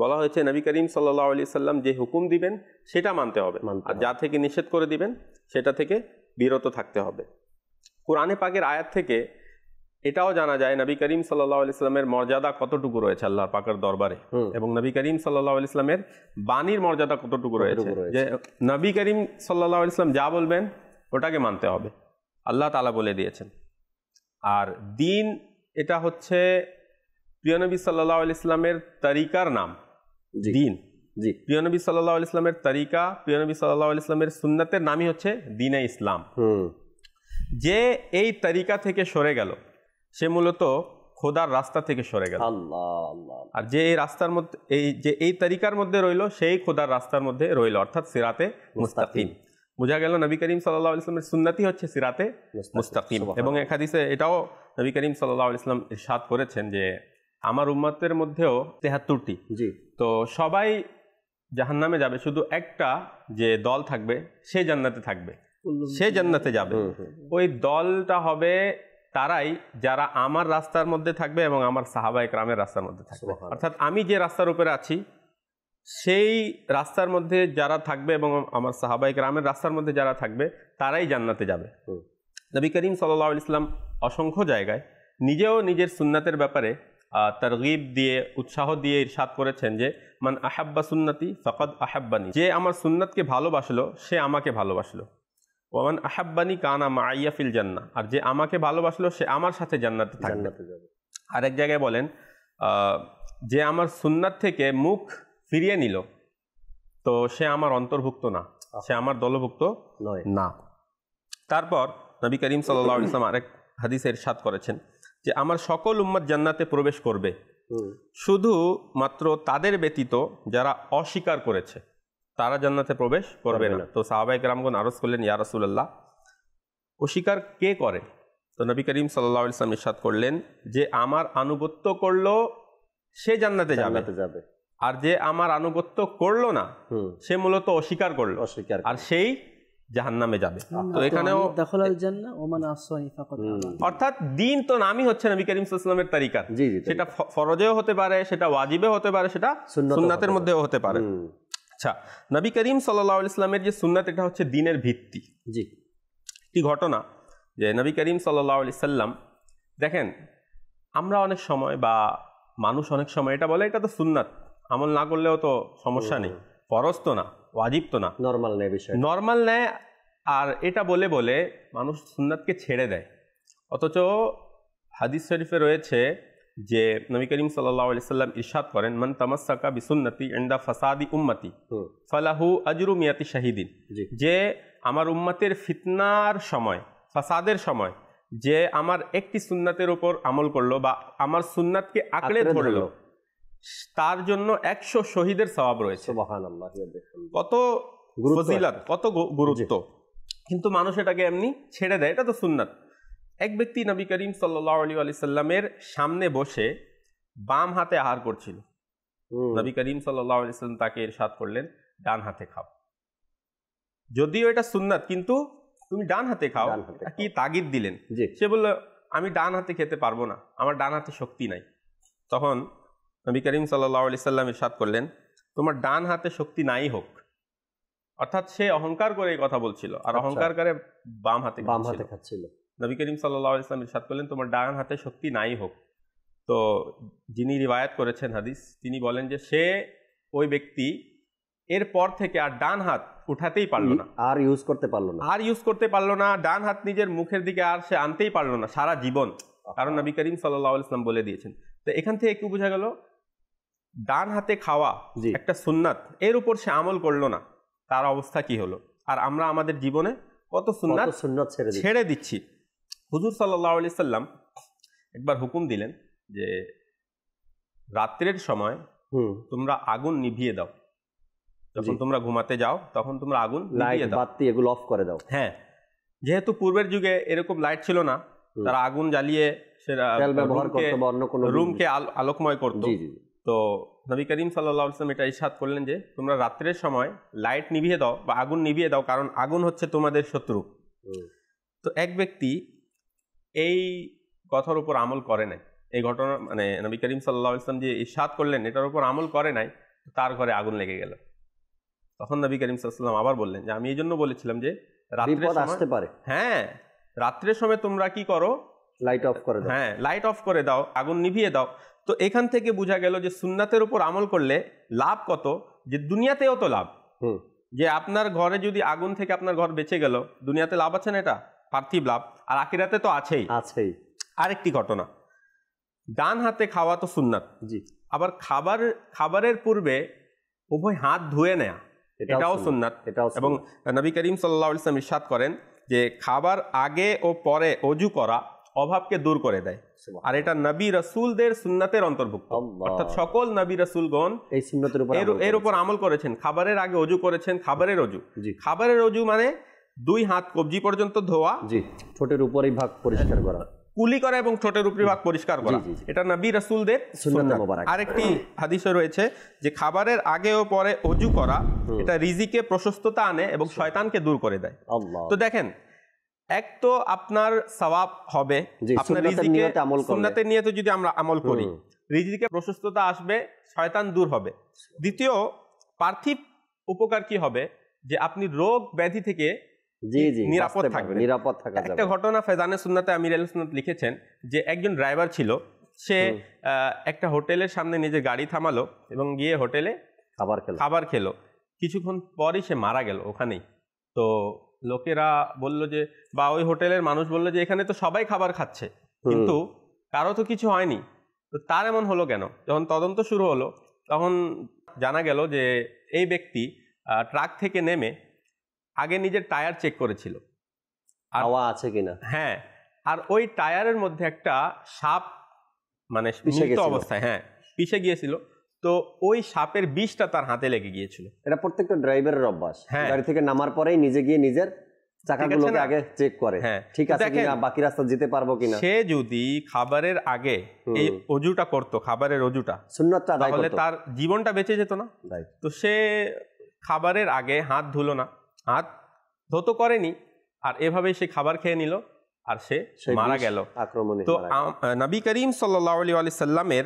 বলা হয়েছে নবী করিম সাল্লাল্লাহু আলাইহি সাল্লাম যে হুকুম দিবেন সেটা মানতে হবে, আর যা থেকে নিষেধ করে দিবেন সেটা থেকে বিরত থাকতে হবে। কোরআনে পাকের আয়াত থেকে এটাও জানা যায় নবী করিম সাল্লাল্লাহু আলাইহি সাল্লামের মর্যাদা কতটুকু রয়েছে আল্লাহর পাকের দরবারে, এবং নবী করিম সাল্লাল্লাহু আলাইহি সাল্লামের বাণীর মর্যাদা কতটুকু রয়েছে, যে নবী করিম সাল্লাল্লাহু আলাইহি সাল্লাম যা বলবেন ওটাকে মানতে হবে, আল্লাহ তাআলা বলে দিয়েছেন। আর দিন এটা হচ্ছে প্রিয় নবী সাল্লাল্লাহু আলাইহি সাল্লামের তরিকার নাম দিন। জি, প্রিয় নবী সাল্লাল্লাহু আলাইহি সাল্লামের তরিকা, প্রিয় নবী সাল্লাল্লাহু আলাইহি সাল্লামের সুন্নাতের নামই হচ্ছে দ্বীনে ইসলাম। যে এই তরিকা থেকে সরে গেল সে মূলত খোদার রাস্তা থেকে সরে গেল। আর যে এই রাস্তার মধ্যে এই তরিকার মধ্যে রইল, সেই খোদার রাস্তার মধ্যে রইল, অর্থাৎ সিরাতে মুস্তাকিম। বোঝা গেল নবী করিম সাল্লাল্লাহু আলাইহি ওয়াসাল্লামের সুন্নতি হচ্ছে সিরাতে মুস্তাকিম। এবং এক হাদিসে এটাও নবী করিম সাল্লাল্লাহু আলাইহি ওয়াসাল্লাম ইরশাদ করেছেন যে আমার উম্মতের মধ্যেও 73টি, জি, তো সবাই জাহান্নামে যাবে, শুধু একটা যে দল থাকবে সে জান্নাতে থাকবে, সে জান্নাতে যাবে। ওই দলটা হবে তারাই যারা আমার রাস্তার মধ্যে থাকবে এবং আমার সাহাবায়ে কেরামের রাস্তার মধ্যে থাকবে। অর্থাৎ আমি যে রাস্তার উপরে আছি সেই রাস্তার মধ্যে যারা থাকবে এবং আমার সাহাবায়ে কেরামের রাস্তার মধ্যে যারা থাকবে তারাই জান্নাতে যাবে। নবী করিম সাল্লাল্লাহু আলাইহি ওয়াসাল্লাম অসংখ্য জায়গায় নিজেও নিজের সুন্নাতের ব্যাপারে তারগিব দিয়ে উৎসাহ দিয়ে ইরশাদ করেছেন যে মান আহাব্বা সুন্নতি ফাকাদ আহাব্বানি, যে আমার সুন্নাতকে ভালোবাসলো সে আমাকে ভালোবাসলো। ওমান আহাব্বানি কানা মাইয়া ফিল জান্নাহ, আর যে আমাকে ভালোবাসলো সে আমার সাথে জান্নাতে থাকবে। আরেক জায়গায় বলেন যে আমার সুন্নাত থেকে মুখ ফিরিয়ে নিল তো সে আমার অন্তর্ভুক্ত না, সে আমার দলভুক্ত নয় না। তারপর নবী করিম সাল্লাল্লাহু আলাইহি ওয়াসাল্লাম আরেক হাদিসে ইরশাদ করেছেন যে আমার সকল উম্মত জান্নাতে প্রবেশ করবে, শুধু মাত্র তাদের ব্যতীত যারা অস্বীকার করেছে তারা জান্নাতে প্রবেশ করবে না। তো সাহাবায়ে কেরামগণ আরজ করলেন, ইয়া রাসূলুল্লাহ, অস্বীকার কে করে? তো নবী করিম সাল্লাল্লাহু আলাইহি ওয়াসাল্লাম ইরশাদ করলেন যে আমার আনুগত্য করলো সে জান্নাতে যাবে, আর যে আমার আনুগত্য করলো না সে মূলত অস্বীকার করলো, আর সেই জাহান্নামে যাবে। তো এখানেও অর্থাৎ দিন তো নামই হচ্ছে নবী করিম সাল্লাল্লাহু আলাইহি ওয়াসাল্লামের তরিকা, সেটা ফরজেও হতে পারে, সেটা ওয়াজিবে হতে পারে, সেটা সুন্নাতের মধ্যেও হতে পারে। আচ্ছা, নবী করিম সাল্লাল্লাহু আলাইহি ওয়াসাল্লামের যে সুন্নাত, এটা হচ্ছে দ্বীনের ভিত্তি। জি, কি ঘটনা যে নবী করিম সাল্লাল্লাহু আলাইহি ওয়াসাল্লাম, দেখেন আমরা অনেক সময় বা মানুষ অনেক সময় এটা বলে এটা তো সুন্নাত, আমল না করলেও তো সমস্যা নেই, ফরজ তো না, ওয়াজিব তো না, নরমাল নেয় বিষয়, নরমাল নেয়, আর এটা বলে বলে মানুষ সুন্নাতকে ছেড়ে দেয়। অথচ হাদিস শরীফে রয়েছে যে নবী করিম সাল্লাল্লাহু আলাইহি ওয়াসাল্লাম ইরশাদ করেন, মান তামাসসাকা বিসুন্নতি ইনদা ফাসাদি উম্মতি ফালাহু আজরু মিয়াতি শাহিদিন, যে আমার উম্মতের ফিতনার সময়, ফাসাদের সময় যে আমার একটি সুন্নাতের উপর আমল করলো বা আমার সুন্নাতকে আঁকড়ে ধরলো, তার জন্য 100 শহীদের সওয়াব রয়েছে। সুবহানাল্লাহ, কত ফজিলত, কত গুরুত্ব। কিন্তু মানুষ এটাকে এমনি ছেড়ে দেয়, এটা তো সুন্নাত। এক ব্যক্তি নবী করিম সাল্লাল্লাহু আলাইহি ওয়াসাল্লামের সামনে বসে বাম হাতে আহার করছিল। নবী করিম সাল্লাল্লাহু আলাইহি ওয়াসাল্লাম তাকে ইরশাদ করলেন, ডান হাতে খাও। যদিও এটা সুন্নাত, কিন্তু তুমি ডান হাতে খাও, কি তাগিদ দিলেন। সে বলল, আমি ডান হাতে খেতে পারবো না, আমার ডান হাতে শক্তি নাই। তখন নবী করিম সাল্লাল্লাহু আলাইহি ওয়াসাল্লাম ইরশাদ করলেন, তোমার ডান হাতে শক্তি নাই হোক। অর্থাৎ সে অহংকার করে এই কথা বলছিল, আর অহংকার করে বাম হাতে খাচ্ছিল। নবী করিম সাল্লাল্লাহু আলাইহি ওয়াসাল্লাম ইরশাদ করলেন, তোমার ডান হাতে শক্তি নাই হোক। তো যিনি রিওয়ায়াত করেছেন হাদিস, তিনি বলেন যে সে, ওই ব্যক্তি এরপর থেকে আর ডান হাত উঠাতেই পারলো না, আর ইউজ করতে পারলো না, ডান হাত নিজের মুখের দিকে আর সে আনতেই পারলো না সারা জীবন, কারণ নবী করিম সাল্লাল্লাহু আলাইহি ওয়াসাল্লাম বলে দিয়েছেন। তো এখান থেকে কি বোঝা গেল, ডান হাতে খাওয়া একটা সুন্নাত, এর উপর সে আমল করলো না, তার অবস্থা কি হলো। আর আমরা আমাদের জীবনে কত সুন্নাত ছেড়ে দিচ্ছি। হুজুর সাল্লাল্লাহু আলাইহি ওয়াসাল্লাম একবার হুকুম দিলেন যে রাত্রের সময় তোমরা আগুন নিভিয়ে দাও, যখন তোমরা ঘুমাতে যাও তখন তোমরা আগুন নিভিয়ে দাও, বাতি এগুলো অফ করে দাও। হ্যাঁ, যেহেতু পূর্বের যুগে এরকম লাইট ছিল না, তারা আগুন জ্বালিয়ে রুমকে আলোকময় করত। তো নবী করিম সাল্লাল্লাহু আলাইহি ওয়াসাল্লাম এটা ইরশাদ করলেন যে তোমরা রাত্রের সময় লাইট নিভিয়ে দাও বা আগুন নিভিয়ে দাও, কারণ আগুন হচ্ছে তোমাদের শত্রু। তো এক ব্যক্তি এই কথার উপর আমল করে নাই, এই ঘটনা মানে নবী করিম সাল্লাল্লাহু আলাইহি ওয়াসাল্লাম যে ইরশাদ করলেন এটার উপর আমল করে নাই, তার ঘরে আগুন লেগে গেল। তখন নবী করিম সাল্লাল্লাহু আলাইহি ওয়াসাল্লাম আবার বললেন যে আমি এই জন্য বলেছিলাম যে রাত্রে আসতে পারে, হ্যাঁ রাত্রের সময় তোমরা কি করো, লাইট অফ করে দাও, হ্যাঁ লাইট অফ করে দাও, আগুন নিভিয়ে দাও। তো এখান থেকে বোঝা গেল যে সুন্নাতের উপর আমল করলে লাভ কত, যে দুনিয়াতেও তো লাভ, যে আপনার ঘরে যদি আগুন থেকে আপনার ঘর বেঁচে গেল, দুনিয়াতে লাভ আছে না, এটা পার্থিব লাভ, আর আখিরাতে তো আছেই। আরেকটি ঘটনা, ডান হাতে খাওয়া তো সুন্নাত, জি, আবার খাবারের পূর্বে উভয় হাত ধুয়ে নেয়া এটাও সুন্নাত। এবং নবী করিম সাল্লাল্লাহু আলাইহি ওয়াসাল্লাম ইরশাদ করেন যে খাবার আগে ও পরে ওযু করা অভাবকে দূর করে দেয়, আর এটা নবী রাসূলদের সুন্নাতের অন্তর্ভুক্ত। অর্থাৎ সকল নবী রাসূলগণ এই সুন্নাতের উপর এর উপর আমল করেছেন। খাবারের আগে ওযু করেছেন, খাবারের ওযু মানে দুই হাত কবজি পর্যন্ত ধোয়া, জি, ঠোঁটের উপরি ভাগ পরিষ্কার করা, কুলি করা এবং ঠোঁটের উপরি ভাগ পরিষ্কার করা, এটা নবী রাসূলদের সুন্নাত মোবারক। আরেকটি হাদিসে রয়েছে যে খাবারের আগে ও পরে ওযু করা এটা রিজিকে প্রশস্ততা আনে এবং শয়তানকে দূর করে দেয়। তো দেখেন, এক তো আপনার সওয়াব হবে, আপনার রিজিকে সুন্নাতের নিয়তে যদি আমরা আমল করি, রিজিকে প্রশস্ততা আসবে, শয়তান দূর হবে। দ্বিতীয় পার্থিব উপকার কি হবে, যে আপনি রোগ ব্যাধি থেকে জি জি নিরাপদ বাঁচতে পারবে, থাকবে। নিরাপদ থাকা যাবে। একটা ঘটনা ফেজানে সুন্নাতে আমির আল সুন্নাত লিখেছেন যে একজন ড্রাইভার ছিল, সে একটা হোটেলের সামনে নিজের গাড়ি থামালো এবং গিয়ে হোটেলে খাবার খেলো। কিছুক্ষণ পরই সে মারা গেল ওখানেই। তো লোকেরা বলল যে, বা ওই হোটেলের মানুষ বললো যে এখানে তো সবাই খাবার খাচ্ছে কিন্তু কারো তো কিছু হয়নি, তো তার এমন হলো কেন? যখন তদন্ত শুরু হলো তখন জানা গেল যে এই ব্যক্তি ট্রাক থেকে নেমে আগে নিজের টায়ার চেক করেছিল হাওয়া আছে কিনা। হ্যাঁ, আর ওই টায়ারের মধ্যে একটা সাপ মানে মৃত অবস্থায় পিষে গিয়েছিল। তো ওই সাপের বিষটা তার হাতে লেগে গিয়েছিল। এটা প্রত্যেকটা ড্রাইভারের অভ্যাস, গাড়ি থেকে নামার পরেই নিজে গিয়ে নিজের চাকাগুলোকে আগে চেক করে, ঠিক আছে কিনা, বাকি রাস্তা যেতে পারবো কিনা। সে যদি খাবারের আগে এই অজুটা করতো, খাবারের অজুটা সুন্নাতটা আদায় করতো, তাহলে তার জীবনটা বেঁচে যেত না। তো সে খাবারের আগে হাত ধুলো না, হাত ধুতো করেনি, আর এভাবেই সে খাবার খেয়ে নিল আর সে মারা গেল আক্রমণে। তো নবী করিম সাল্লাল্লাহু আলাইহি সাল্লামের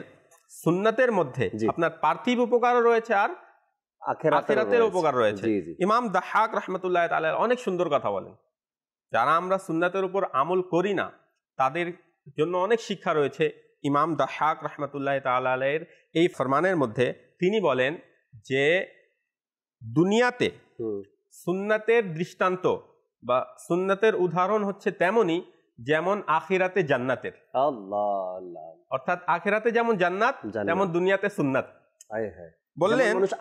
সুন্নাতের মধ্যে আপনার পার্থিব উপকারও রয়েছে আর আখিরাতের উপকার রয়েছে। ইমাম দাহাক রাহমাতুল্লাহ তাআলা অনেক সুন্দর কথা বলেন, যারা আমরা সুন্নাতের উপর আমল করি না তাদের জন্য অনেক শিক্ষা রয়েছে। ইমাম দাহাক রাহমাতুল্লাহ তাআলা এর এই ফরমানের মধ্যে তিনি বলেন যে দুনিয়াতে সুন্নাতের দৃষ্টান্ত বা সুন্নাতের উদাহরণ হচ্ছে তেমনি যেমন আখিরাতে জান্নাতের। অর্থাৎ আখিরাতে যেমন জান্নাত তেমন দুনিয়াতে সুন্নাত। বললেন মানুষ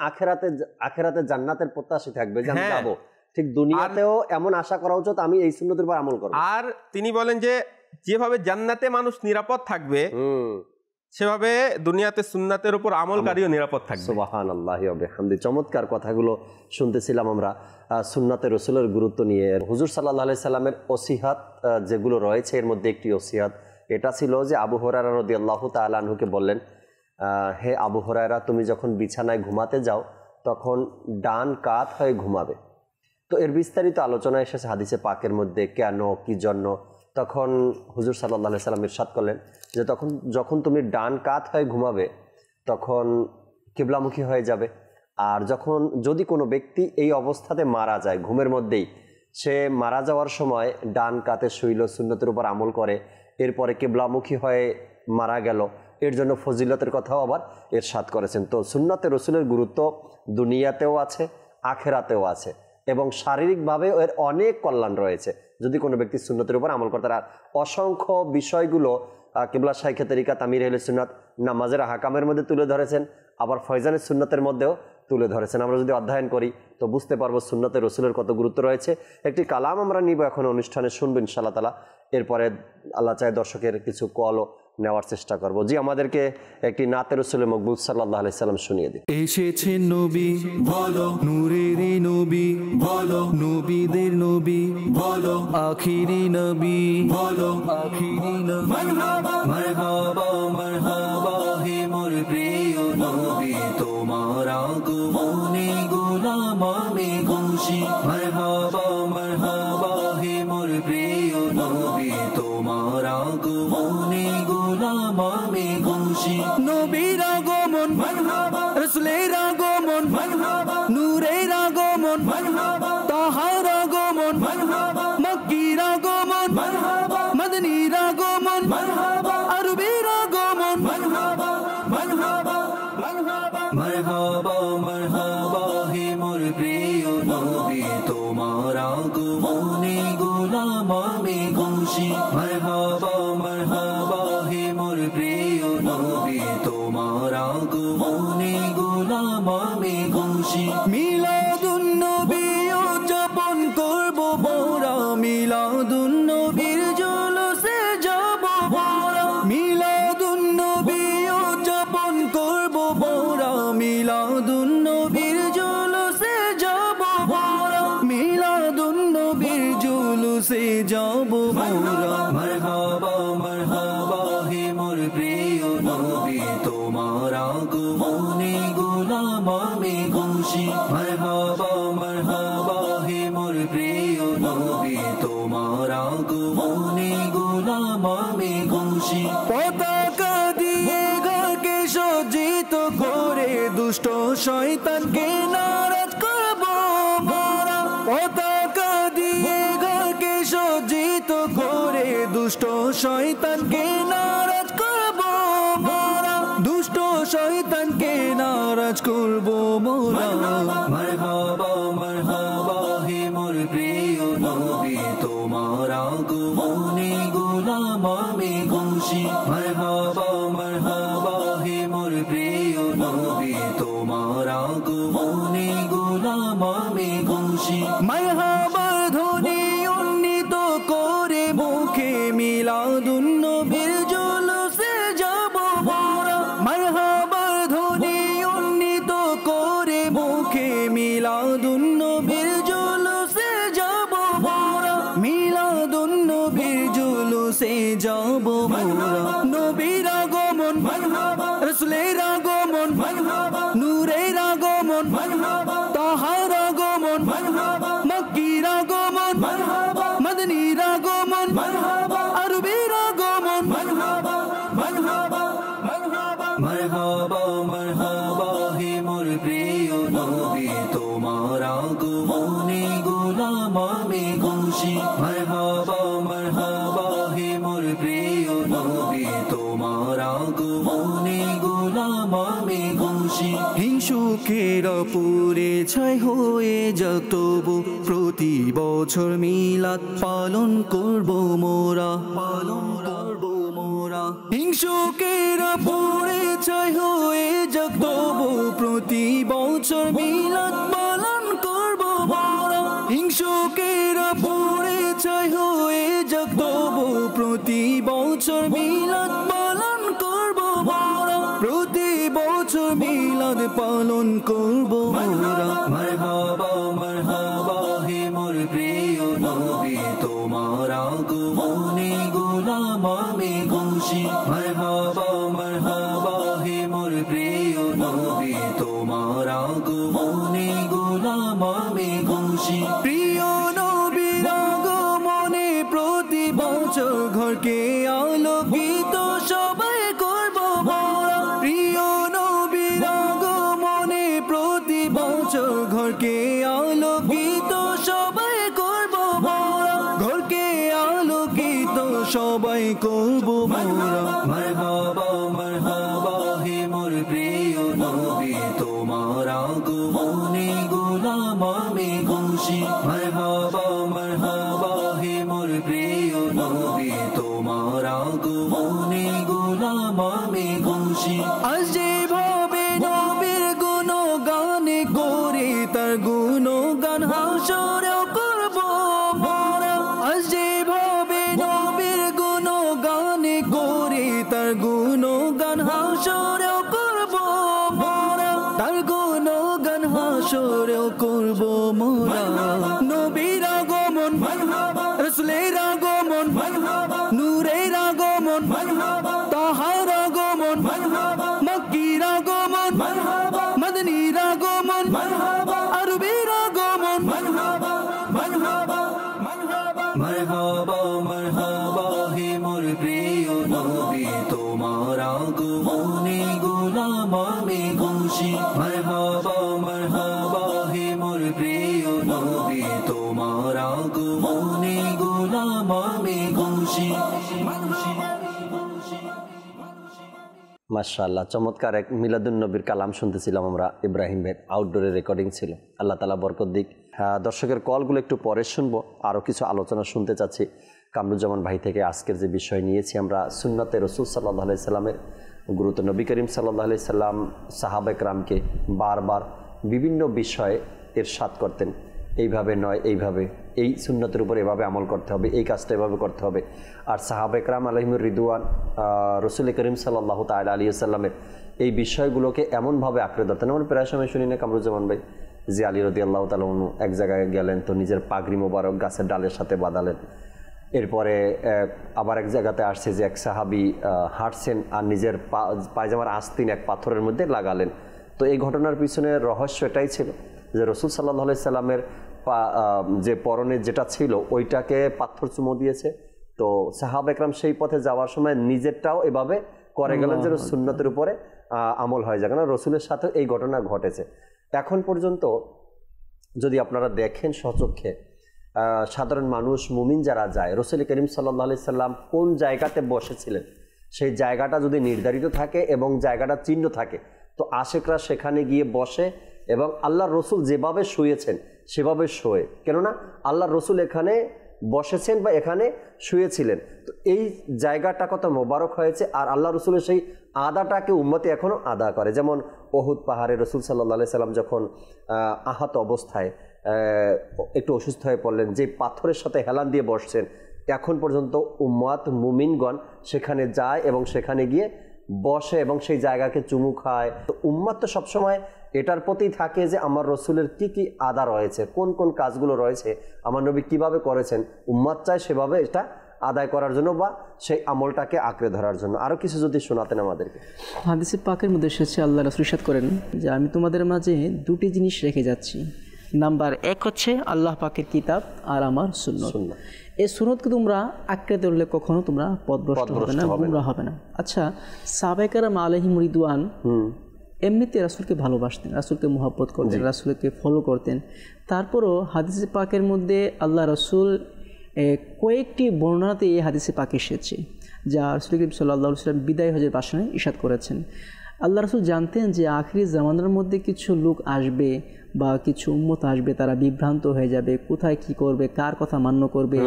আখিরাতে জান্নাতের প্রত্যাশী থাকবে যে আমি যাব, ঠিক দুনিয়াতেও এমন আশা করা উচিত আমি এই সুন্নতের উপর আমল করব। আর তিনি বলেন যে যেভাবে জান্নাতে মানুষ নিরাপদ থাকবে সেভাবে দুনিয়াতে সুন্নাতের উপর আমলকারীও নিরাপদ থাকবে। সুবহানাল্লাহি ওয়া বিহামদিহি। চমৎকার কথাগুলো শুনতেছিলাম আমরা সুন্নাতে রাসূলের গুরুত্ব নিয়ে। হুজুর সাল্লাল্লাহু আলাইহি সাল্লামের ওসিহাত যেগুলো রয়েছে এর মধ্যে একটি ওসিহাত এটা ছিল যে আবু হুরায়রা রাদিয়াল্লাহু তাআলা আনহুকে বললেন, হে আবু হুরায়রা, তুমি যখন বিছানায় ঘুমাতে যাও তখন ডান কাত হয়ে ঘুমাবে। তো এর বিস্তারিত আলোচনা এসেছে হাদিসে পাকের মধ্যে, কেন কি জন্য। তখন হুজুর সাল্লাল্লাহু আলাইহি সাল্লাম ইরশাদ করলেন যে যখন তুমি ডান কাত হয়ে ঘুমাবে তখন কিবলামুখী হয়ে যাবে, আর যদি কোনো ব্যক্তি এই অবস্থাতে মারা যায় ঘুমের মধ্যেই, সে মারা যাওয়ার সময় ডান কাতে শুইল, সুন্নতের উপর আমল করে, এরপরে কিবলামুখী হয়ে মারা গেল, এর জন্য ফজিলতের কথাও আবার ইরশাদ করেছেন। তো সুন্নতে রাসূলের গুরুত্ব দুনিয়াতেও আছে, আখিরাতেও আছে, এবং শারীরিকভাবেও এর অনেক কল্যাণ রয়েছে যদি কোনো ব্যক্তি সুন্নতের উপর আমল করে। তারা অসংখ্য বিষয়গুলো কিবলা শাইখে তরিকাত আমির আহলে সুন্নাত নামাজের হাকামের মধ্যে তুলে ধরেছেন, আবার ফয়জানের সুন্নতের মধ্যেও তুলে ধরেছেন। আমরা যদি অধ্যয়ন করি তো বুঝতে পারবো সুন্নতে রাসূলের কত গুরুত্ব রয়েছে। একটি কালাম আমরা নিব এখন অনুষ্ঠানে, শুনবো ইনশাআল্লাহ তাআলা। এরপরে আল্লাহ চায় দর্শকের কিছু কলও নেওয়ার চেষ্টা করব। জি, আমাদেরকে একটি নাতে রাসূল মকবুল সাল্লাল্লাহু আলাইহি সাল্লাম শুনিয়ে দিন। এসেছেন নবী বলো, নূরের নবী বলো, নবীদের নবী বলো, আখিরি নবী বলো, আখিরি নবী। মারহাবা মারহাবা মারহাবা হে মোর প্রিয় নবী, তোমার আগমনে গোলাম আমি খুশি। মারহাবা মারহাবা হে মোর প্রিয় নবী, তোমার আগমনে গোলাম আমি খুশি। নবীর আগমন মারহাবা, রাসূলের আগমন মারহাবা, নূরের আগমন মারহাবা, তাহার আগমন মারহাবা, মক্কির আগমন মারহাবা, মদনীর আগমন মারহাবা, আরবীর আগমন মারহাবা মারহাবা মারহাবা মারহাবা মারহাবা হে মোর প্রিয় নবী, তোমার আগমনে গোলাম আমি খুশি। মারহাবা মারহাবা হে মোর প্রিয় নবী, তোমার আগমনে গোলাম আমি খুশি। মিলাদুন নবী উদযাপন করব মোরা, মিলাদুন নবীর জুলুসে যাব মোরা, মিলাদুন নবী উদযাপন করব মোরা, মিলাদুন নবীর জুলুসে যাব মোরা, মিলাদুন নবীর জুলুসে যাব মোরা। মারহাবা মারহাবা হে মোর প্রিয় নবী, তোমার আগমনে গোলাম আমি খুশি। মারহাবা মারহাবা হে মোর প্রিয় নবী, তোমার আগমনে গোলাম আমি খুশি। পতাকা দিয়ে ঘরকে সজ্জিত করে দুষ্ট শয়তানকে নারাজ করব মোরা, পতাকা দিয়ে শয়তানকে নারাজ করব মোরা, দুষ্ট শয়তানকে নারাজ করব মোরা। মারহাবা মারহাবা হে মোর প্রিয় নবী, তোমার আগমনে গোলাম আমি খুশি। মারহাবা মারহাবা হে মোর প্রিয় নবী, তোমার আগমনে গোলাম আমি খুশি। মারহাবার ধ্বনি উন্নীত করে মুখে মিলাদুন নবীর জুলুসে যাব মোরা। মারহাবার ধ্বনি উন্নীত করে মুখে মিলাদুন নবীর জুলুসে যাব মোরা। মিলাদুন নবীর জুলুসে যাব মোরা। নবীর আগমন মারহাবা, রাসূলের আগমন মারহাবা, নূরের আগমন মারহাবা, তাহার আগমন মারহাবা, মক্কির আগমন মারহাবা, মদনীর আগমন মারহাবা, আরবীর আগমন মারহাবা মারহাবা মারহাবা। মারহাবা মারহাবা হে মোর প্রিয় নবী, তোমার আগমনে গোলাম আমি খুশি। মারহাবা মারহাবা হে মোর প্রিয় নবী, তোমার আগমনে গোলাম আমি খুশি। হিংসুকেরা পুরে ছাই হয়ে যাক তবু প্রতি বছর মিলাদ পালন করব মোরা, পালন করব মোরা। হিংসুকেরা পুরে ছাই হয়ে যাক তবু প্রতি বছর মিলাদ পালন করব মোরা। হিংসুকেরা পুরে ছাই হয়ে যাক তবু প্রতি বছর মিলাদ পালন করব মোরা। প্রতি বছর মিলাদ পালন করব মোরা। মারহাবা মারহাবা হে মোর প্রিয় নবী, তোমার আগমনে গোলাম আমি খুশি। মারহাবা মারহাবা হে মোর প্রিয় নবী, তোমার আগমনে গোলাম আমি খুশি। প্রিয় নবীর আগমনে প্রতি বছর ঘরকে আলোকিত সবাই করব মোরা। প্রিয় নবীর আগমনে প্রতি বছর ঘরকে আলোকিত সবাই করব মোরা। ঘরকে আলোকিত সবাই করব মোরা। মারহাবা মারহাবা হে মোর প্রিয় নবী, তোমার আগমনে গোলাম আমি খুশি। মারহাবা মারহাবা হে মোর প্রিয় নবী, তোমার আগমনে গোলাম আমি খুশি। আজ যেভাবে নবীর গুণগানে করে তার গুণগান হাসরেও করব মোরা। আজ যেভাবে নবীর গুণগানে করে তার গুণগান হাসরেও করব মোরা। তার গুণগান হাসরেও করব মোরা। নবীর আগমন মারহাবা, রাসূলের আগমন মারহাবা, নূরের আগমন মারহাবা, তাহার আগমন মারহাবা, মক্কির আগমন মারহাবা, মদনীর আগমন মারহাবা, আরবীর আগমন মারহাবা মারহাবা মারহাবা। মারহাবা মারহাবা হে মোর প্রিয় নবী, তোমার আগমনে গোলাম আমি খুশি। মারহাবা মারহাবা হে মোর প্রিয় নবী, তোমার আগমনে গোলাম আমি খুশি। মাশাআল্লাহ, চমৎকার এক মিলাদুন নবীর কালাম শুনতেছিলাম আমরা। ইব্রাহিম ভাই আউটডোরে রেকর্ডিং ছিল, আল্লাহ তাআলা বরকত দিক। দর্শকের কলগুলো একটু পরে শুনবো, আরও কিছু আলোচনা শুনতে চাচ্ছি কামরুজ্জামান ভাই থেকে। আজকের যে বিষয় নিয়েছি আমরা, সুন্নতে রসুল সাল্লাল্লাহু আলাইহি সাল্লামের গুরুত্ব। নবী করিম সাল্লাল্লাহু আলাইহি সাল্লাম সাহাবা একরামকে বারবার বিভিন্ন বিষয়ে ইরশাদ করতেন, এইভাবে নয় এইভাবে, এই সুন্নতের উপর এভাবে আমল করতে হবে, এই কাজটা এভাবে করতে হবে। আর সাহাবা একরাম আলাইহিমুর রিদওয়ান রসুল করিম সাল্লাল্লাহু তাআলা আলাইহি সাল্লামের এই বিষয়গুলোকে এমনভাবে আঁকড়ে ধরতেন। আমরা প্রায় সময় শুনি না কামরুজ্জামান ভাই যে আলী রাদিয়াল্লাহু তাআলা আনহু এক জায়গায় গেলেন তো নিজের পাগড়ি মোবারক গাছের ডালের সাথে বাঁধালেন। এরপরে আবার এক জায়গাতে আসছে যে এক সাহাবি হাঁটছেন আর নিজের পায়জামার আস্তিন এক পাথরের মধ্যে লাগালেন। তো এই ঘটনার পিছনে রহস্য এটাই ছিল যে রসুল সাল্লাল্লাহু আলাইহি সাল্লামের যে পরনে যেটা ছিল ওইটাকে পাথর চুমো দিয়েছে। তো সাহাবা একরাম সেই পথে যাওয়ার সময় নিজেরটাও এভাবে করে গেলেন যে সুন্নতের উপরে আমল হয়ে যায়। কারণ রসুলের সাথে এই ঘটনা ঘটেছে। এখন পর্যন্ত যদি আপনারা দেখেন সচক্ষে সাধারণ মানুষ মুমিন যারা যায়, রাসূল করিম সাল্লাল্লাহু আলাইহি সাল্লাম কোন জায়গাতে বসেছিলেন সেই জায়গাটা যদি নির্ধারিত থাকে এবং জায়গাটা চিহ্ন থাকে, তো আশিকরা সেখানে গিয়ে বসে এবং আল্লাহর রসুল যেভাবে শুয়েছেন সেভাবে শোয়ে। কেননা আল্লাহর রসুল এখানে বসেছেন বা এখানে শুয়েছিলেন, তো এই জায়গাটা কত মোবারক হয়েছে। আর আল্লাহ রসুলের সেই আদাটাকে উম্মতে এখনও আদা করে। যেমন ওহুদ পাহাড়ে রসুল সাল্লাল্লাহু আলাইহি সাল্লাম যখন আহত অবস্থায় একটু অসুস্থ হয়ে পড়লেন, যে পাথরের সাথে হেলান দিয়ে বসছেন, এখন পর্যন্ত উম্মাত মুমিনগণ সেখানে যায় এবং সেখানে গিয়ে বসে এবং সেই জায়গাকে চুমু খায়। তো উম্মাত তো সবসময় এটার প্রতি থাকে যে আমার রসুলের কি কি আদা রয়েছে, কোন কোন কাজগুলো রয়েছে, আমার নবী কিভাবে করেছেন, উম্মাত চায় সেভাবে এটা আদায় করার জন্য বা সেই আমলটাকে আঁকড়ে ধরার জন্য। আরও কিছু যদি শোনাতেন আমাদেরকে। হাদিসে পাকের মধ্যে এসেছে আল্লাহ রাসূল ইরশাদ করেন যে আমি তোমাদের মাঝে দুটি জিনিস রেখে যাচ্ছি। নাম্বার 1 হচ্ছে আল্লাহ পাকের কিতাব আর আমার সুন্নাত। এই সুন্নাতকে তোমরা আঁকড়ে ধরলে কখনো তোমরা পথভ্রষ্ট হবে না, গুমরাহ হবে না। আচ্ছা, সাহাবায়ে কেরাম আলাইহিম রিদওয়ান এমনিতে রাসূলকে ভালোবাসতেন, রাসূলকে মুহাব্বত করতেন, রাসূলকে ফলো করতেন। তারপরও হাদিসে পাকের মধ্যে আল্লাহ রাসূল কয়েকটি বর্ণনাতে এই হাদিসে পাক এসেছে যা রাসূল করিম সাল্লাল্লাহু আলাইহি ওয়াসাল্লাম বিদায় হজের ভাষণে ইরশাদ করেছেন। আল্লাহ রাসূল জানতেন যে আখিরি জামানার মধ্যে কিছু লোক আসবে বা কিছু উম্মত আসবে, তারা বিভ্রান্ত হয়ে যাবে, কোথায় কি করবে, কার কথা মান্য করবে,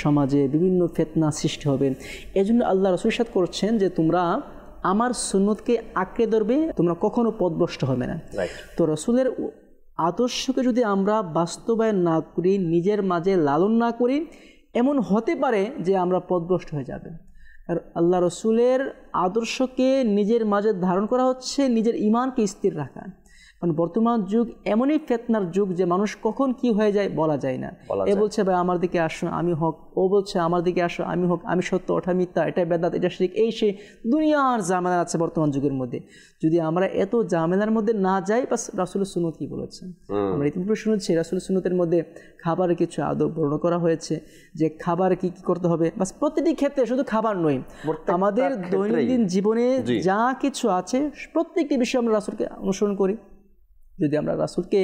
সমাজে বিভিন্ন ফিতনা সৃষ্টি হবে। এজন্য আল্লাহ রাসূল ইরশাদ করছেন যে তোমরা আমার সুন্নতকে আঁকড়ে ধরবে, তোমরা কখনো পথভ্রষ্ট হবে না। তো রাসূলের আদর্শকে যদি আমরা বাস্তবায়ন না করি, নিজের মাঝে লালন না করি, এমন হতে পারে যে আমরা পথভ্রষ্ট হয়ে যাবে। আর আল্লাহ রসুলের আদর্শকে নিজের মাঝে ধারণ করা হচ্ছে নিজের ঈমানকে স্থির রাখা। কারণ বর্তমান যুগ এমনই ফিতনার যুগ যে মানুষ কখন কি হয়ে যায় বলা যায় না। এ বলছে ভাই আমার দিকে আসো আমি হক, ও বলছে আমার দিকে আসো আমি হক, আমি সত্য ওটা মিথ্যা, এটা বেদাত, এটা শিরক, এই সেই দুনিয়ার ঝামেলা আছে বর্তমান যুগের মধ্যে। যদি আমরা এত ঝামেলার মধ্যে না যাই, বাস রাসূলের সুন্নাত কি বলেছেন আমরা ইতিপূর্বে শুনেছি। রাসূলের সুন্নাতের মধ্যে খাবারের কিছু আদব বর্ণনা করা হয়েছে যে খাবার কি কি করতে হবে। বাস প্রতিটি ক্ষেত্রে, শুধু খাবার নয়, আমাদের দৈনন্দিন জীবনে যা কিছু আছে প্রত্যেকটি বিষয়ে আমরা রাসূলকে অনুসরণ করি। যদি আমরা রাসূলকে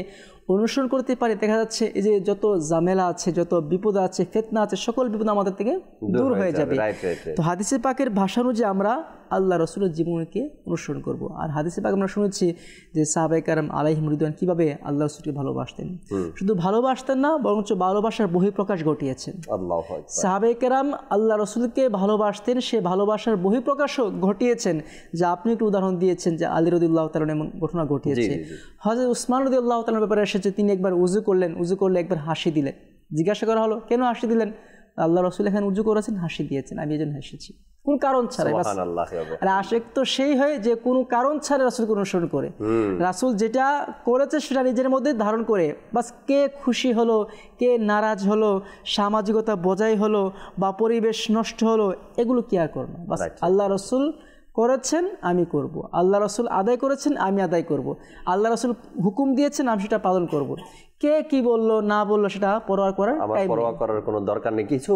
অনুসরণ করতে পারি, দেখা যাচ্ছে এই যে যত ঝামেলা আছে, যত বিপদ আছে, ফিতনা আছে, সকল বিপদ আমাদের থেকে দূর হয়ে যাবে। তো হাদিসে পাকের ভাষা অনুযায়ী আমরা আল্লাহ রাসূলের জীবনকে অনুসরণ করব। আর হাদিসে পাক আমরা শুনেছি যে সাহাবায়ে কেরাম আলাইহিম রিদওয়ান কিভাবে আল্লাহ রাসূলকে ভালোবাসতেন। শুধু ভালোবাসতেন না, বরঞ্চ ভালোবাসার বহিঃপ্রকাশ ঘটিয়েছেন। সাহাবায়ে কেরাম আল্লাহ রাসূলকে ভালোবাসতেন, সে ভালোবাসার বহিঃপ্রকাশও ঘটিয়েছেন। যা আপনি একটু উদাহরণ দিয়েছেন যে আলী রাদিয়াল্লাহু তাআলা এমন ঘটনা ঘটিয়েছে। হযরত উসমান রাদিয়াল্লাহু তাআলার ব্যাপারে এসেছে, তিনি একবার উযু করলেন, উযু করলে একবার হাসি দিলেন। জিজ্ঞাসা করা হলো কেন হাসি দিলেন? আল্লাহ রাসূল এখানে উযু করেছেন, হাসি দিয়েছেন, আমি এজন্য হেসেছি, কোন কারণ ছাড়াই। আর আশিক তো সেই হয় যে কোনো কারণ ছাড়া রাসূলকে অনুসরণ করে। রাসূল যেটা করেছে সেটা নিজের মধ্যে ধারণ করে, বাস কে খুশি হলো, কে নারাজ হলো, সামাজিকতা বজায় হলো বা পরিবেশ নষ্ট হলো, এগুলো কি আর করবো। বাস আল্লাহ রাসূল করেছেন আমি করব, আল্লাহ রাসূল আদায় করেছেন আমি আদায় করব, আল্লাহ রাসূল হুকুম দিয়েছেন আমি সেটা পালন করব। কে কি বললো না বললো সেটা পরোয়া করার কোনো দরকার নেই। কিছু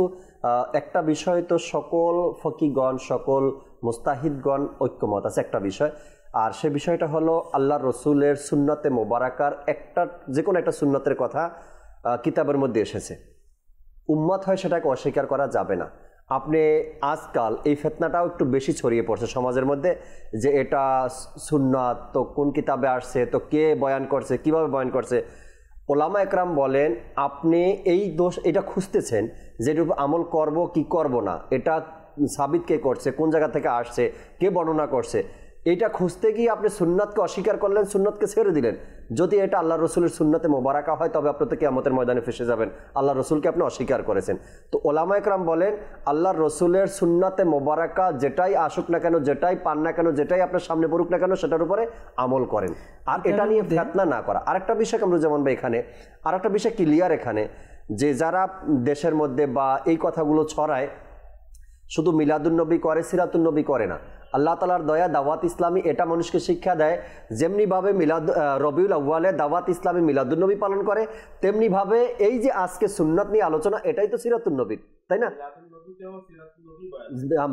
একটা বিষয় তো সকল ফকিগণ, সকল মুস্তাহিদগণ ঐক্যমত আছে একটা বিষয়, আর সে বিষয়টা হলো আল্লাহ রসুলের সুন্নতে মোবারাকার একটা যে কোনো একটা সুন্নতের কথা কিতাবের মধ্যে এসেছে, উম্মত হয় সেটাকে অস্বীকার করা যাবে না। আপনি আজকাল এই ফিতনাটাও একটু বেশি ছড়িয়ে পড়ছে সমাজের মধ্যে যে এটা সুন্নাত, তো কোন কিতাবে আসছে, তো কে বয়ান করছে, কিভাবে বয়ান করছে। ওলামা একরাম বলেন আপনি এই দোষ এটা খুঁজতেছেন যে এটার উপর আমল করব কি করব না, এটা সাবিত কে করছে, কোন জায়গা থেকে আসছে, কে বর্ণনা করছে, এইটা খুঁজতে গিয়ে আপনি সুন্নাতকে অস্বীকার করলেন, সুন্নাতকে ছেড়ে দিলেন। যদি এটা আল্লাহ রসুলের সুন্নতে মোবারাকা হয় তবে আপনি তো কিয়ামতের ময়দানে ফেসে যাবেন, আল্লাহ রসুলকে আপনি অস্বীকার করেছেন। তো ওলামা একরাম বলেন আল্লাহ রসুলের সুন্নতে মোবারাকা যেটাই আসুক না কেন, যেটাই পান না কেন, যেটাই আপনার সামনে পড়ুক না কেন, সেটার উপরে আমল করেন, আর এটা নিয়ে ফিতনা না করা। আরেকটা বিষয় কামরুজ্জামান ভাই এখানে আরেকটা বিষয় ক্লিয়ার এখানে, যে যারা দেশের মধ্যে বা এই কথাগুলো ছড়ায়, শুধু মিলাদুন্নবী করে, সিরাতুন্নবী করে না। আল্লাহ তাআলার দয়া দাওয়াত ইসলামী এটা মানুষকে শিক্ষা দেয়, যেমনিভাবে রবিউল আউয়ালে দাওয়াত ইসলামী মিলাদুন্নবী পালন করে, তেমনিভাবে এই যে আজকে সুন্নাত নিয়ে আলোচনা, এটাই তো সিরাতুন্নবী, তাই না?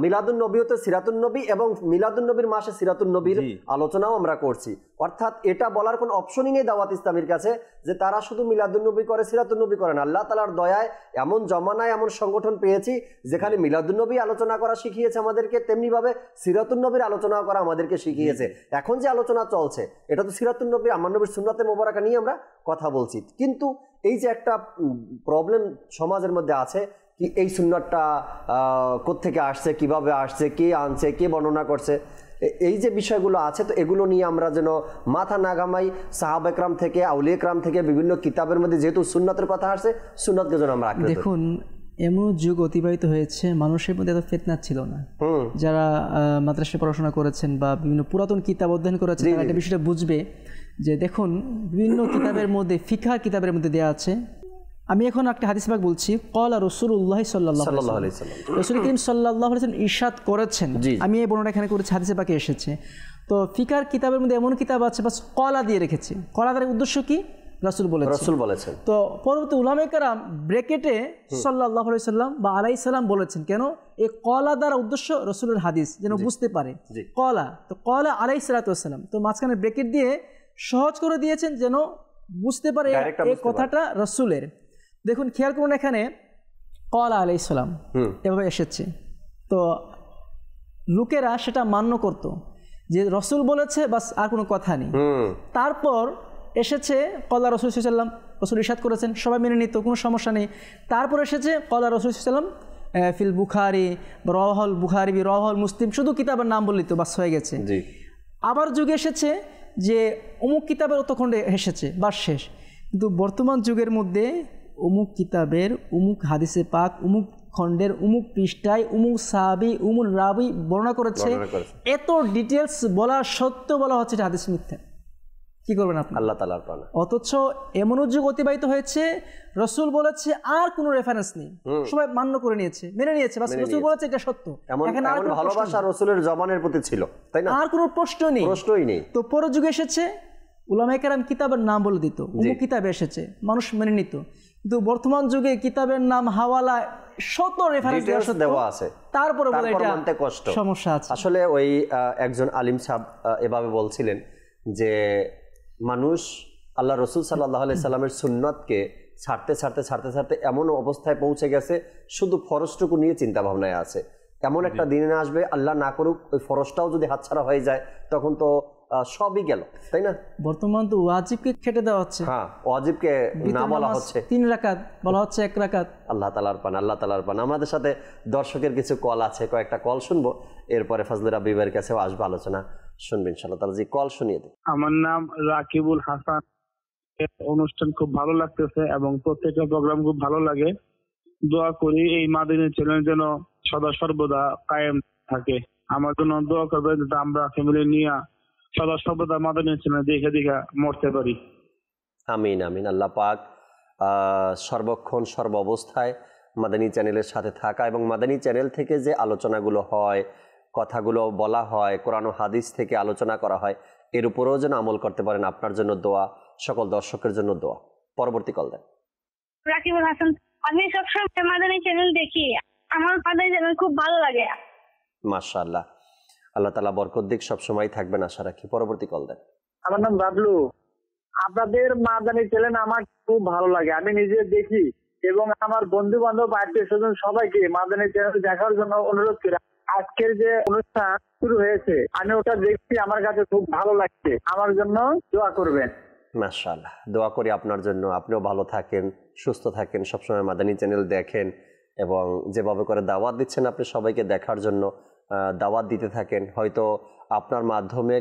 মিলাদুন নবী হতে সিরাতুন নবী এবং মিলাদুন নবীর মাসে সিরাতুন নবীর আলোচনাও আমরা করছি। অর্থাৎ এটা বলার কোনো অপশনই নেই দাওয়াত ইসলামীর কাছে যে তারা শুধু মিলাদুন নবী করে সিরাতুন নবী করে না। আল্লাহ তাআলার দয়ায় এমন জমানায় এমন সংগঠন পেয়েছি যেখানে মিলাদুন নবী আলোচনা করা শিখিয়েছে আমাদেরকে, তেমনিভাবে সিরাতুন নবীর আলোচনা করা আমাদেরকে শিখিয়েছে। এখন যে আলোচনা চলছে এটা তো সিরাতুন নবী আমার নবীর সুন্নাতে মোবারকা নিয়ে আমরা কথা বলছি, কিন্তু এই যে একটা প্রবলেম সমাজের মধ্যে আছে কি এই সুন্নাতটা কোত্থেকে আসছে, কিভাবে আসছে, কে আনছে, কে বর্ণনা করছে, এই যে বিষয়গুলো আছে, তো এগুলো নিয়ে আমরা যেন মাথা না ঘামাই। সাহাবা একরাম থেকে, আউলিয়া একরাম থেকে বিভিন্ন কিতাবের মধ্যে যেহেতু সুন্নাতের কথা আসছে, সুন্নাতকে যেন আমরা আঁকড়ে ধরি। দেখুন, এমন যুগ অতিবাহিত হয়েছে, মানুষের মধ্যে এত ফিতনা ছিল না। যারা মাদ্রাসায় পড়াশোনা করেছেন বা বিভিন্ন পুরাতন কিতাব অধ্যয়ন করেছেন তারা একটা বিষয়টা বুঝবে যে দেখুন, বিভিন্ন কিতাবের মধ্যে, ফিকহ কিতাবের মধ্যে দেওয়া আছে। আমি এখন একটা হাদিস পাক বলছি, ক্বালা রাসূলুল্লাহ সাল্লাল্লাহু আলাইহি ওয়াসাল্লাম, রাসূল করিম সাল্লাল্লাহু আলাইহি ওয়াসাল্লাম ইরশাদ করেছেন। আমি এই বর্ণনা এখানে করেছি, হাদিসে পাকে এসেছে। তো ফিকহ কিতাবের মধ্যে এমন কিতাব আছে বাস ক্বালা দিয়ে রেখেছে। ক্বালা দ্বারা উদ্দেশ্য কি? রাসূল বলেছেন। তো পরবর্তী উলামায়ে কেরাম ব্র্যাকেটে সাল্লাল্লাহু আলাইহি ওয়াসাল্লাম বা আলাইহিস সালাম বলেছেন। কেন? এই ক্বালা দ্বারা উদ্দেশ্য রাসূলের হাদিস যেন বুঝতে পারে। ক্বালা, তো ক্বালা আলাইহিস সালাতু ওয়াসাল্লাম, তো মাঝখানে ব্র্যাকেট দিয়ে সহজ করে দিয়েছেন যেন বুঝতে পারে এই কথাটা রাসূলের। দেখুন, খেয়াল করুন, এখানে ক্বালা আলাইহিস সালাম এভাবে এসেছে, তো লোকেরা সেটা মান্য করত যে রাসূল বলেছে, বাস আর কোনো কথা নেই। তারপর এসেছে ক্বালা রাসূল সাল্লাল্লাহু আলাইহি ওয়াসাল্লাম, রাসূল ইরশাদ করেছেন, সবাই মেনে নিত, কোনো সমস্যা নেই। তারপর এসেছে ক্বালা রাসূল সাল্লাল্লাহু আলাইহি ওয়াসাল্লাম ফিল বুখারী, রাওয়াহুল বুখারী, রাওয়াহুল মুসলিম, শুধু কিতাবের নাম বললেই তো বাস হয়ে গেছে। আবার যুগে এসেছে যে অমুক কিতাবের অতখণ্ডে এসেছে, বাস শেষ। কিন্তু বর্তমান যুগের মধ্যে অমুক কিতাবের অমুক হাদিসে পাক অমুক খণ্ডের অমুক পৃষ্ঠায় অমুক সাহাবী অমুক রাবী বর্ণনা করেছে, এত ডিটেলস বলা সত্য বলা হচ্ছে এটা হাদিস মিথ্যা। কি করবেন আপনি? আল্লাহ তাআলার পানা। অথচ এমন যুগ অতিবাহিত হয়েছে, রাসূল বলেছে আর কোনো রেফারেন্স নেই, সবাই মান্য করে নিয়েছে, মেনে নিয়েছে, বাস রাসূল বলেছে এটা সত্য। এখন আর ভালোবাসা রাসূলের জবানের প্রতি ছিল, তাই না? আর কোনো প্রশ্নই নেই। তো পরের যুগে এসেছে উলামায়ে কেরাম কিতাবের নাম বলে দিত, অমুক কিতাবে এসেছে, মানুষ মেনে নিত। কিন্তু বর্তমান যুগে কিতাবের নাম হাওয়ালা শত রেফারেন্স দেওয়া আছে, তারপরে বলে এটা মানতে কষ্ট, সমস্যা আছে। আসলে ওই একজন আলিম সাহেব এভাবে বলছিলেন যে মানুষ আল্লাহ রাসূল সাল্লাল্লাহু আলাইহি সাল্লামের সুন্নাতকে ছাড়তে এমন অবস্থায় পৌঁছে গেছে, শুধু ফরজটুকু নিয়ে চিন্তা ভাবনায় আছে। এমন একটা দিন আসবে, আল্লাহ না করুক, ওই ফরজটাও যদি হাতছাড়া হয়ে যায় তখন তো সবই গেল, তাই না? বর্তমান তো ওয়াজিবকে কেটে দেওয়া হচ্ছে। হ্যাঁ, ওয়াজিবকে না বলা হচ্ছে, 3 রাকাত বলা হচ্ছে 1 রাকাত। আল্লাহ তাআলার পান। আমাদের সাথে দর্শকের কিছু কল আছে, কয়েকটা কল শুনবো, এরপরে ফজলুর রাব্বি ভাইয়ের কাছেও আসবে, আলোচনা শুনবেন ইনশাআল্লাহ তাআলা। জি, কল শুনিয়ে দিন। আমার নাম রাকিবুল হাসান। অনুষ্ঠান খুব ভালো লাগতেছে এবং প্রত্যেকটা প্রোগ্রাম খুব ভালো লাগে। দোয়া করি এই মাদানী চ্যানেল যেন সদা সর্বদা কায়েম থাকে। আমার জন্য দোয়া করবেন যাতে আমরা ফ্যামিলি নিয়ে সদা সর্বদা মাদানী চ্যানেল দেখে মরতে পারি। আমিন আমিন। আল্লাহ পাক সর্বক্ষণ সর্ব অবস্থায় মাদানী চ্যানেলের সাথে থাকা এবং মাদানী চ্যানেল থেকে যে আলোচনাগুলো হয়, কথাগুলো বলা হয়, কোরআন ও হাদিস থেকে আলোচনা করা হয়, এর উপরেও যেন আমল করতে পারেন। আপনার জন্য দোয়া, সকল দর্শকের জন্য দোয়া। পরবর্তী কল দেন। রাকিবুল হাসান। আমি সবসময় মাদানী চ্যানেল দেখি, আমার মাদানী চ্যানেল খুব ভালো লাগে। মাশাআল্লাহ, আল্লাহ তাআলা বরকত দিক, সব সময় থাকবেন আশা রাখি। পরবর্তী কল দেন। আমার নাম বাবলু। আপনাদের মাদানী চ্যানেল আমার খুব ভালো লাগে, আমি নিজে দেখি এবং আমার বন্ধু বান্ধব আত্মীয় স্বজন সবাইকে মাদানী চ্যানেল দেখার জন্য অনুরোধ করি। আজকের যে অনুষ্ঠান শুরু হয়েছে আমি ওটা দেখছি, আমার কাছে খুব ভালো লাগছে। আমার জন্য দোয়া করবেন। মাশাআল্লাহ, দোয়া করি আপনার জন্য। আপনিও ভালো থাকেন, সুস্থ থাকেন, সবসময় মাদানী চ্যানেল দেখেন এবং যেভাবে করে দাওয়াত দিচ্ছেন আপনি সবাইকে দেখার জন্য, দাওয়াত দিতে থাকেন। হয়তো আপনার মাধ্যমে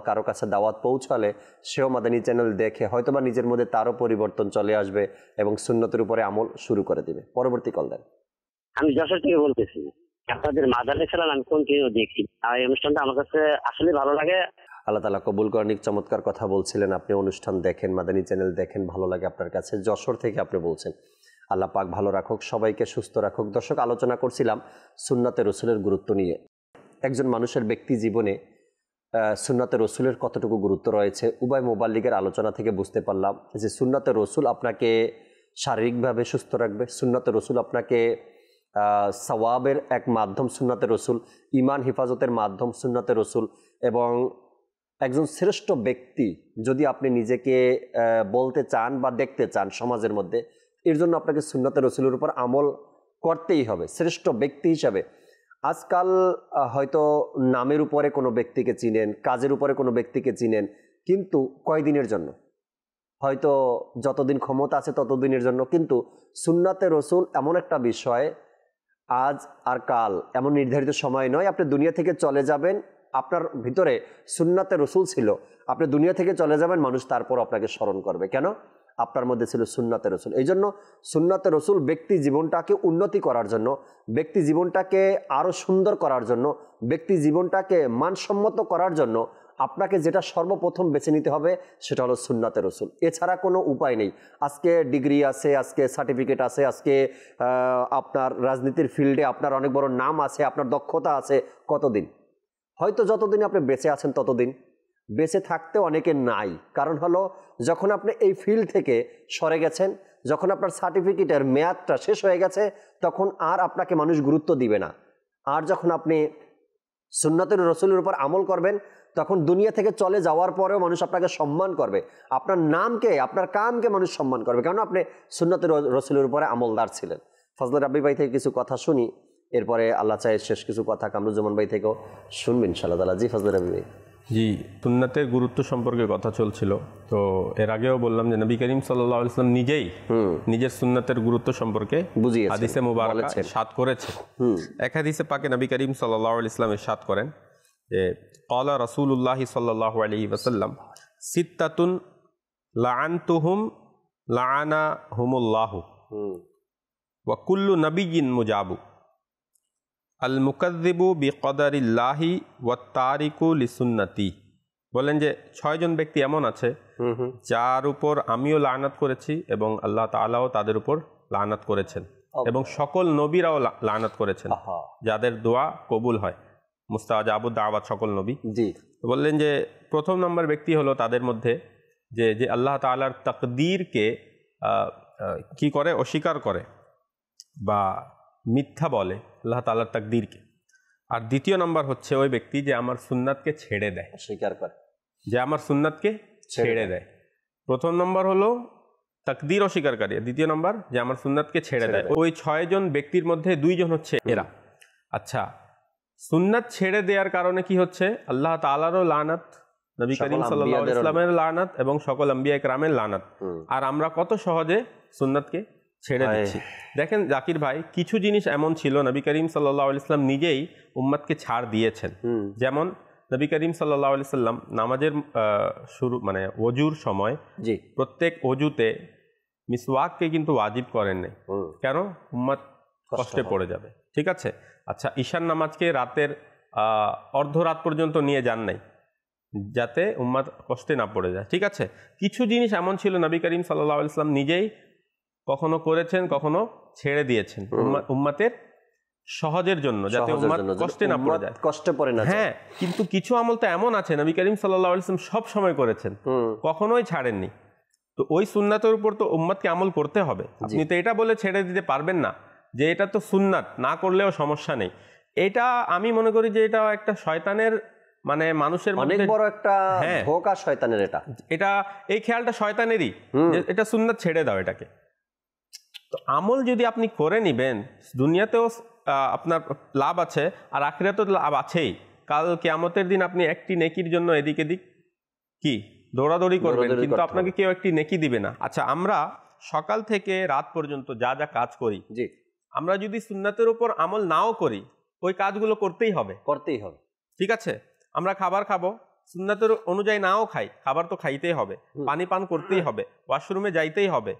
কারো কাছে দাওয়াত পৌঁছালে সেও মাদানী চ্যানেল দেখে হয়তোবা নিজের মধ্যে তারও পরিবর্তন চলে আসবে এবং সুন্নতের উপরে আমল শুরু করে দিবে। পরবর্তী কল দেন। আমি যশোর থেকে বলতেছি। আপনাদের মাদানী চ্যানেল আমি কন্টিনিউ দেখি, আর এই অনুষ্ঠানটা আমার কাছে আসলে ভালো লাগে। আল্লাহ তাআলা কবুল করেন। চমৎকার কথা বলছিলেন, আপনি অনুষ্ঠান দেখেন, মাদানী চ্যানেল দেখেন, ভালো লাগে আপনার কাছে। যশোর থেকে আপনি বলছেন। আল্লাহ পাক ভালো রাখুক, সবাইকে সুস্থ রাখুক। দর্শক, আলোচনা করছিলাম সুন্নাতে রসুলের গুরুত্ব নিয়ে। একজন মানুষের ব্যক্তি জীবনে সুন্নাতে রসুলের কতটুকু গুরুত্ব রয়েছে, উভয় মুবাল্লিগের আলোচনা থেকে বুঝতে পারলাম যে সুন্নাতে রসুল আপনাকে শারীরিকভাবে সুস্থ রাখবে, সুন্নাতে রসুল আপনাকে সওয়াবের এক মাধ্যম সুন্নাতে রসুল, ইমান হেফাজতের মাধ্যম সুন্নাতে রসুল, এবং একজন শ্রেষ্ঠ ব্যক্তি যদি আপনি নিজেকে বলতে চান বা দেখতে চান সমাজের মধ্যে, এর জন্য আপনাকে সুন্নাতে রসুলের উপর আমল করতেই হবে শ্রেষ্ঠ ব্যক্তি হিসাবে। আজকাল হয়তো নামের উপরে কোনো ব্যক্তিকে চিনেন, কাজের উপরে কোনো ব্যক্তিকে চিনেন, কিন্তু কয়দিনের জন্য, হয়তো যতদিন ক্ষমতা আছে ততদিনের জন্য। কিন্তু সুন্নাতে রসুল এমন একটা বিষয়, আজ আর কাল এমন নির্ধারিত সময় নয়। আপনি দুনিয়া থেকে চলে যাবেন, আপনার ভিতরে সুন্নাতে রসুল ছিল, আপনি দুনিয়া থেকে চলে যাবেন, মানুষ তারপর আপনাকে স্মরণ করবে। কেন? আপনার মধ্যে ছিল সুন্নাতে রসুল। এই জন্য সুন্নাতে রসুল ব্যক্তি জীবনটাকে উন্নতি করার জন্য, ব্যক্তি জীবনটাকে আরও সুন্দর করার জন্য, ব্যক্তি জীবনটাকে মানসম্মত করার জন্য আপনাকে যেটা সর্বপ্রথম বেছে নিতে হবে সেটা হলো সুন্নাতে রসুল। এছাড়া কোনো উপায় নেই। আজকে ডিগ্রি আছে, আজকে সার্টিফিকেট আছে, আজকে আপনার রাজনীতির ফিল্ডে আপনার অনেক বড় নাম আছে, আপনার দক্ষতা আছে, কতদিন? হয়তো যতদিন আপনি বেঁচে আছেন ততদিন। বেঁচে থাকতে অনেকে নাই, কারণ হলো যখন আপনি এই ফিল্ড থেকে সরে গেছেন, যখন আপনার সার্টিফিকেটের মেয়াদটা শেষ হয়ে গেছে, তখন আর আপনাকে মানুষ গুরুত্ব দিবে না। আর যখন আপনি সুন্নাতের রসুলের উপর আমল করবেন, তখন দুনিয়া থেকে চলে যাওয়ার পরেও মানুষ আপনাকে সম্মান করবে, আপনার নামকে, আপনার কামকে মানুষ সম্মান করবে, কারণ আপনি সুন্নাতের রসুলের উপরে আমলদার ছিলেন। ফজলে রাব্বি ভাই থেকে কিছু কথা শুনি, এরপরে আল্লাহ চাই শেষ কিছু কথা কামরুজ্জামান ভাই থেকেও শুনবেন ইনশাআল্লাহ তাআলা। জি ফজলে রাব্বি ভাই। জি, সুন্নাতের গুরুত্ব সম্পর্কে কথা চলছিল, তো এর আগেও বললাম যে নবী করিম সাল্লাল্লাহু আলাইহি ওয়াসাল্লাম নিজেই নিজের সুন্নাতের গুরুত্ব সম্পর্কে হাদিসে মুবারাকা ইরশাদ করেছেন। এক হাদিসে পাকে নবী করিম সাল্লাল্লাহু আলাইহি ওয়াসাল্লাম ইরশাদ করেন যে ক্বালা রাসূলুল্লাহ সাল্লাল্লাহু আলাইহি ওয়াসাল্লাম সিত্তাতুন লাআনতুহুম লাআনাহুমুল্লাহু ওয়া কুল্লু নাবিয়্যিন মুজাবু আল মুকাদ্দিবু বিকদারিল্লাহি ওয়াত তারিকু লিসুন্নতি। বলেন যে 6 জন ব্যক্তি এমন আছে যার উপর আমিও লানাত করেছি এবং আল্লাহ তাআলাও তাদের উপর লানাত করেছেন, এবং সকল নবীরাও লানাত করেছেন, যাদের দোয়া কবুল হয়, মুস্তাজাবুদ দাওয়াত সকল নবী। জি, বললেন যে প্রথম নম্বর ব্যক্তি হলো তাদের মধ্যে যে আল্লাহ তাআলার তাকদীরকে কি করে, অস্বীকার করে বা মিথ্যা বলে আল্লাহ তাআলার তাকদীরকে। আর দ্বিতীয় নম্বর হচ্ছে ওই ব্যক্তি যে আমার সুন্নাতকে ছেড়ে দেয়, স্বীকার করে, যে আমার সুন্নাতকে ছেড়ে দেয়। প্রথম নম্বর হলো তাকদীর অস্বীকারী, দ্বিতীয় নম্বর যে আমার সুন্নাতকে ছেড়ে দেয়। ওই 6 জন ব্যক্তির মধ্যে 2 জন হচ্ছে এরা। আচ্ছা, সুন্নাত ছেড়ে দেওয়ার কারণে কি হচ্ছে? আল্লাহ তাআলারও লানাত, নবী করিম সাল্লাল্লাহু আলাইহি ওয়াসাল্লামের লানাত এবং সকল আম্বিয়া ইকরামের লানাত। আর আমরা কত সহজে সুন্নাতকে ছেড়ে দিচ্ছি। দেখেন জাকির ভাই, কিছু জিনিস এমন ছিল নবী করিম সাল্লাল্লাহু আলাইহি ওয়াসাল্লাম নিজেই উম্মতকে ছাড় দিয়েছেন। যেমন নবী করিম সাল্লাল্লাহু আলাইহি ওয়াসাল্লাম নামাজের শুরু মানে ওযুর সময় প্রত্যেক ওযুতে মিসওয়াককে কিন্তু ওয়াজিব করেন নাই। কেন? উম্মত কষ্টে পড়ে যাবে। ঠিক আছে। আচ্ছা, ঈশার নামাজকে রাতের অর্ধরাত পর্যন্ত নিয়ে যান নাই, যাতে উম্মত কষ্টে না পড়ে যায়। ঠিক আছে। কিছু জিনিস এমন ছিল নবী করিম সাল্লাল্লাহু আলাইহি ওয়াসাল্লাম নিজেই কখনো করেছেন, কখনো ছেড়ে দিয়েছেন উম্মতের সহজের জন্য, যাতে উম্মত কষ্টে না পড়ে যায়, কষ্টে পড়ে না। হ্যাঁ, কিন্তু কিছু আমল তো এমন আছে নবী করিম সাল্লাল্লাহু আলাইহি ওয়াসাল্লাম সব সময় করেছেন, কখনোই ছাড়েননি। তো ওই সুন্নাতের উপর তো উম্মতকে আমল করতে হবে। আপনি তো এটা বলে ছেড়ে দিতে পারবেন না যে এটা তো সুন্নাত, না করলেও সমস্যা নেই। এটা আমি মনে করি যে এটা একটা শয়তানের, মানে মানুষের অনেক বড় একটা ধোঁকা শয়তানের। এটা এই খেয়ালটা শয়তানেরই যে এটা সুন্নাত, ছেড়ে দাও এটাকে। তো আমল যদি আপনি করে নিবেন, দুনিয়াতেও আপনার লাভ আছে আর আখিরাতেও লাভ আছেই। কাল কিয়ামতের দিন আপনি একটি নেকির জন্য এদিক এদিক কি দৌড়াদৌড়ি করবেন, কিন্তু আপনাকে কেউ একটি নেকি দিবে না। আচ্ছা, আমরা সকাল থেকে রাত পর্যন্ত যা যা কাজ করি, আমরা যদি সুন্নাতের উপর আমল নাও করি, ওই কাজগুলো করতেই হবে। ঠিক আছে। আমরা খাবার খাবো, সুন্নাতের অনুযায়ী নাও খাই, খাবার তো খাইতেই হবে, পানি পান করতেই হবে, ওয়াশরুমে যাইতেই হবে,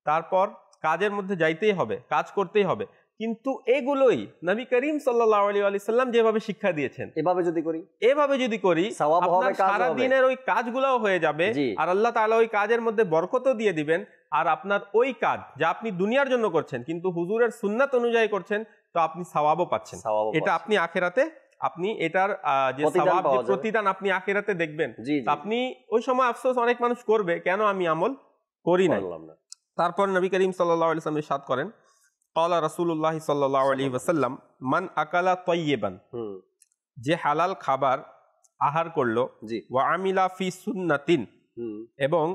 তারপর কাজের মধ্যে যাইতেই হবে, কাজ করতেই হবে। কিন্তু এগুলোই নবী করিম সাল্লাল্লাহু আলাইহি ওয়াসাল্লাম যেভাবে শিক্ষা দিয়েছেন, এভাবে যদি করি আপনার সারা দিনের ওই কাজগুলোও হয়ে যাবে, আর আল্লাহ তাআলা ওই কাজের মধ্যে বরকতও দিয়ে দিবেন। আর আপনার ওই কাজ যা আপনি দুনিয়ার জন্য করছেন কিন্তু হুজুরের সুন্নাত অনুযায়ী করছেন, তো আপনি সওয়াবও পাচ্ছেন। এটা আপনি আখিরাতে, আপনি এটার যে সওয়াব, যে প্রতিদান আপনি আখিরাতে দেখবেন। আপনি ওই সময় আফসোস অনেক মানুষ করবে, কেন আমি আমল করি না। তারপর নবী করিম সাল্লাল্লাহু আলাইহি ওয়াসাল্লাম ইরশাদ করেন ক্বালা রাসূলুল্লাহ সাল্লাল্লাহু আলাইহি ওয়াসাল্লাম মান আকালা তাইয়িবান, যে হালাল খাবার আহার করলো, ওয়া আমিলা ফি সুন্নাতিন, এবং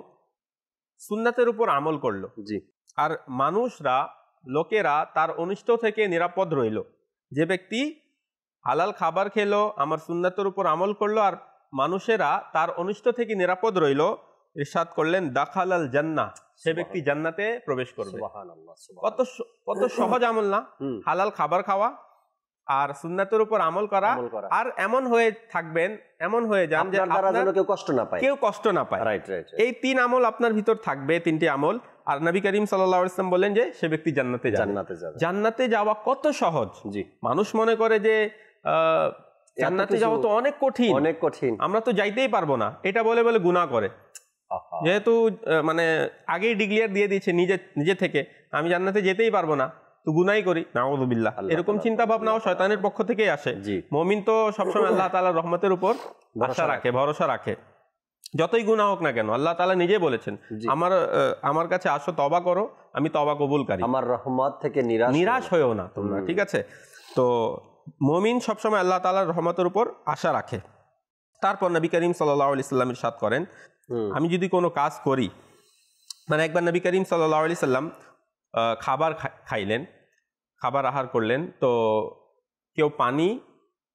সুন্নাতের উপর আমল করলো, আর মানুষরা লোকেরা তার অনিষ্ট থেকে নিরাপদ রইল। যে ব্যক্তি হালাল খাবার খেলো, আমার সুন্নাতের উপর আমল করলো, আর মানুষেরা তার অনিষ্ট থেকে নিরাপদ রইল, ইরশাদ করলেন দাখালাল জান্নাহ, সে ব্যক্তি জান্নাতে প্রবেশ করবে। কত সহজ আমল না, হালাল খাবার খাওয়া আর সুন্নাতের উপর আমল করা, আর এমন হয়ে থাকবেন, এমন হয়ে যান যে কেউ কষ্ট না পায়। এই 3 আমল আপনার ভিতর থাকবে, 3টি আমল। আর নবী করিম সাল্লাল্লাহু আলাইহি ওয়াসাল্লাম বলেন যে সে ব্যক্তি জান্নাতে যাবে। জান্নাতে যাওয়া কত সহজ। মানুষ মনে করে যে জান্নাতে যাওয়া তো অনেক কঠিন, আমরা তো যাইতেই পারবো না, এটা বলে বলে গুনাহ করে। যেহেতু মানে আগেই ডিক্লেয়ার দিয়ে দিয়েছে নিজে থেকে, আমি জান্নাতে যেতেই পারবো না, তো গুনাই করি, নাউযুবিল্লাহ। এরকম চিন্তা ভাবনাও শয়তানের পক্ষ থেকেই আসে। মুমিন তো সবসময় আল্লাহ তাআলার রহমতের উপর আশা রাখে, ভরসা রাখে, যতই গুনাহ হোক না কেন। আল্লাহ তাআলা নিজে বলেছেন, আমার কাছে আসো, তওবা করো, আমি তওবা কবুলকারী, আমার রহমত থেকে নিরাশ হয়েও না তোমরা, ঠিক আছে? তো মুমিন সবসময় আল্লাহ তাআলার রহমতের উপর আশা রাখে। তারপর নবী করিম সাল্লাল্লাহু আলাইহি সাল্লাম ইরশাদ করেন, আমি যদি কোনো কাজ করি, মানে একবার নবী করিম সাল্লাল্লাহু আলাইহি সাল্লাম খাবার খাইলেন, খাবার আহার করলেন, তো কেউ পানি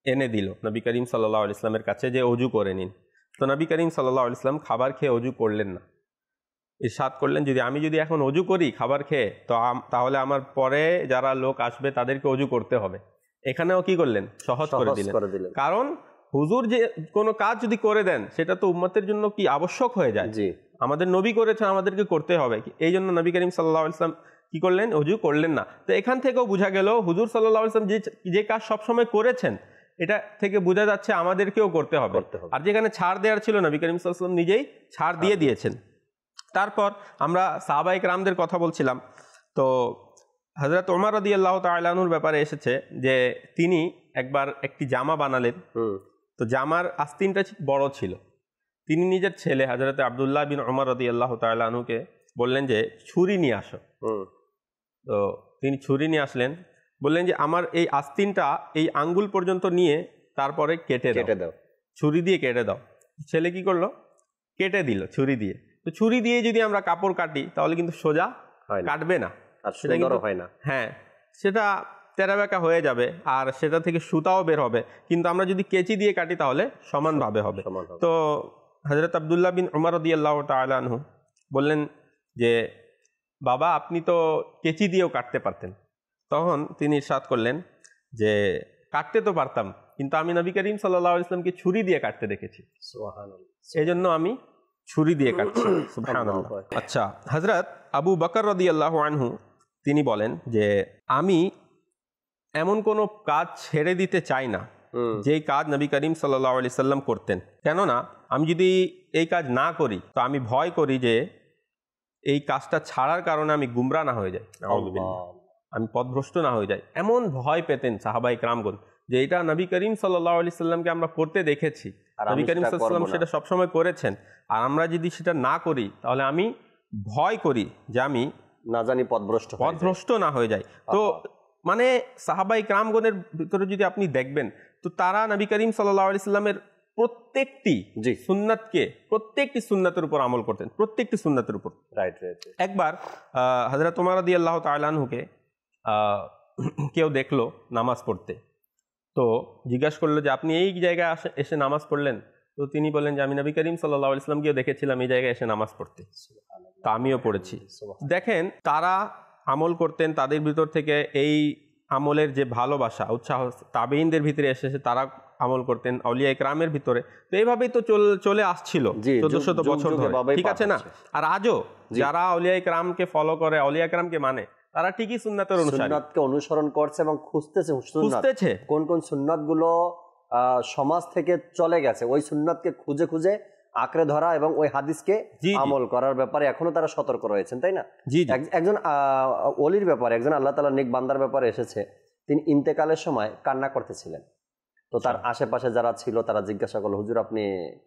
এনে দিল নবী করিম সাল্লাল্লাহু আলাইহি সাল্লামের কাছে যে অজু করে নিন। তো নবী করিম সাল্লাল্লাহু আলাইহি সাল্লাম খাবার খেয়ে অজু করলেন না, ইরশাদ করলেন আমি যদি এখন অজু করি খাবার খেয়ে, তো তাহলে আমার পরে যারা লোক আসবে তাদেরকে অজু করতে হবে। এখানেও কি করলেন? সহজ করে দিলেন। কারণ হুজুর যে কোনো কাজ যদি করে দেন সেটা তো উম্মতের জন্য কি আবশ্যক হয়ে যায়। আমাদের নবী করেছেন, আমাদেরকে করতে হবে, এই জন্য নবী করিম সাল্লাল্লাহু আলাইহি সাল্লাম কি করলেন? অজু করলেন না। তো এখান থেকেও বোঝা গেল হুজুর সাল্লাল্লাহু আলাইহি সাল্লাম যে কাজ সবসময় করেছেন, এটা থেকে বোঝা যাচ্ছে আমাদেরকেও করতে হবে। আর যেখানে ছাড় দেওয়ার ছিল, নবী করিম সাল্লাল্লাহু আলাইহি সাল্লাম নিজেই ছাড় দিয়ে দিয়েছেন। তারপর আমরা সাহাবায়ে কেরামদের কথা বলছিলাম, তো হযরত ওমর রাদিয়াল্লাহু তাআলা আনহুর ব্যাপারে এসেছে যে তিনি একবার একটি জামা বানালেন, তো জামার আস্তিনটা বড় ছিল। তিনি নিজের ছেলে হযরত আব্দুল্লাহ বিন ওমর রাদিয়াল্লাহু তাআলা আনহুকে বললেন যে ছুরি নিয়ে আসো। তো তিনি ছুরি নিয়ে আসলেন, বললেন যে আমার এই আস্তিনটা এই আঙ্গুল পর্যন্ত নিয়ে তারপরে কেটে দাও, ছুরি দিয়ে কেটে দাও। ছেলে কি করলো? কেটে দিল ছুরি দিয়ে। তো ছুরি দিয়ে যদি আমরা কাপড় কাটি তাহলে কিন্তু সোজা কাটবে না, সেটা কিন্তু হয় না, হ্যাঁ সেটা তেরাবেকা হয়ে যাবে, আর সেটা থেকে সুতাও বের হবে। কিন্তু আমরা যদি কেচি দিয়ে কাটি তাহলে সমানভাবে হবে। তো হযরত আব্দুল্লাহ বিন ওমর রাদিয়াল্লাহু তাআলা আনহু বললেন যে বাবা, আপনি তো কেচি দিয়েও কাটতে পারতেন। তখন তিনি ইরশাদ করলেন যে কাটতে তো পারতাম, কিন্তু আমি নবী করিম সাল্লাল্লাহু আলাইহি ওয়াসাল্লামকে ছুরি দিয়ে কাটতে দেখেছি, সুবহানাল্লাহ, সেজন্য আমি ছুরি দিয়ে কাটছি, সুবহানাল্লাহ। আচ্ছা, হযরত আবু বকর রাদিয়াল্লাহু আনহু তিনি বলেন যে আমি এমন কোনো কাজ ছেড়ে দিতে চাই না যেই কাজ নবী করিম সাল্লাল্লাহু আলাইহি সাল্লাম করতেন। কেননা আমি যদি এই কাজ না করি তো আমি ভয় করি যে এই কাজটা ছাড়ার কারণে আমি গুমরা না হয়ে যাই, আমি পথভ্রষ্ট না হয়ে যাই। এমন ভয় পেতেন সাহাবায়ে কেরামগণ যে এটা নবী করিম সাল্লাল্লাহু আলাইহি সাল্লামকে আমরা করতে দেখেছি, নবী করিম সাল্লাল্লাহু আলাইহি সাল্লাম সেটা সবসময় করেছেন, আর আমরা যদি সেটা না করি তাহলে আমি ভয় করি যে আমি না জানি পথভ্রষ্ট না হয়ে যাই। তো মানে সাহাবায়ে কেরামগণের ভিতরে যদি আপনি দেখবেন, তো তারা নবী করিম সাল্লাল্লাহু আলাইহি সাল্লামের প্রত্যেকটি সুন্নাতের উপর আমল করতেন, প্রত্যেকটি সুন্নাতের উপর। একবার হযরত ওমর রাদিয়াল্লাহু তাআলা আনহুকে কেউ দেখলো নামাজ পড়তে, তো জিজ্ঞাসা করলো যে আপনি এই জায়গায় এসে নামাজ পড়লেন? তো তিনি বললেন যে আমি নবী করিম সাল্লাল্লাহু আলাইহি সাল্লামকেও দেখেছিলাম এই জায়গায় এসে নামাজ পড়তে, তা আমিও পড়েছি। দেখেন তারা আমল করতেন, তাদের ভিতর থেকে এই আমলের যে ভালোবাসা, উৎসাহ তাবেঈনদের ভিতরে এসেছে, তারা আমল করতেন আউলিয়া ইকরামের ভিতরে। তো এইভাবেই তো চলে আসছিল 1400 বছর ধরে, ঠিক আছে না? আর আজও যারা আউলিয়া ইকরামকে ফলো করে, আউলিয়া ইকরামকে মানে, তারা ঠিকই সুন্নাতের সুন্নাতকে অনুসরণ করছে এবং খুঁজতেছে কোন কোন সুন্নাতগুলো সমাজ থেকে চলে গেছে, ওই সুন্নাতকে খুঁজে খুঁজে আঁকড়ে ধরা এবং ওই হাদিসকে আমল করার ব্যাপারে এখনো তারা সতর্ক রয়েছেন, তাই না? একজন ওলির ব্যাপারে, একজন আল্লাহ তাআলার নেক বান্দার ব্যাপারে এসেছে, তিনি ইন্তেকালের সময় কান্না করতেছিলেন। তো তার আশেপাশে যারা ছিল তারা জিজ্ঞাসা করলো, হুজুর আপনি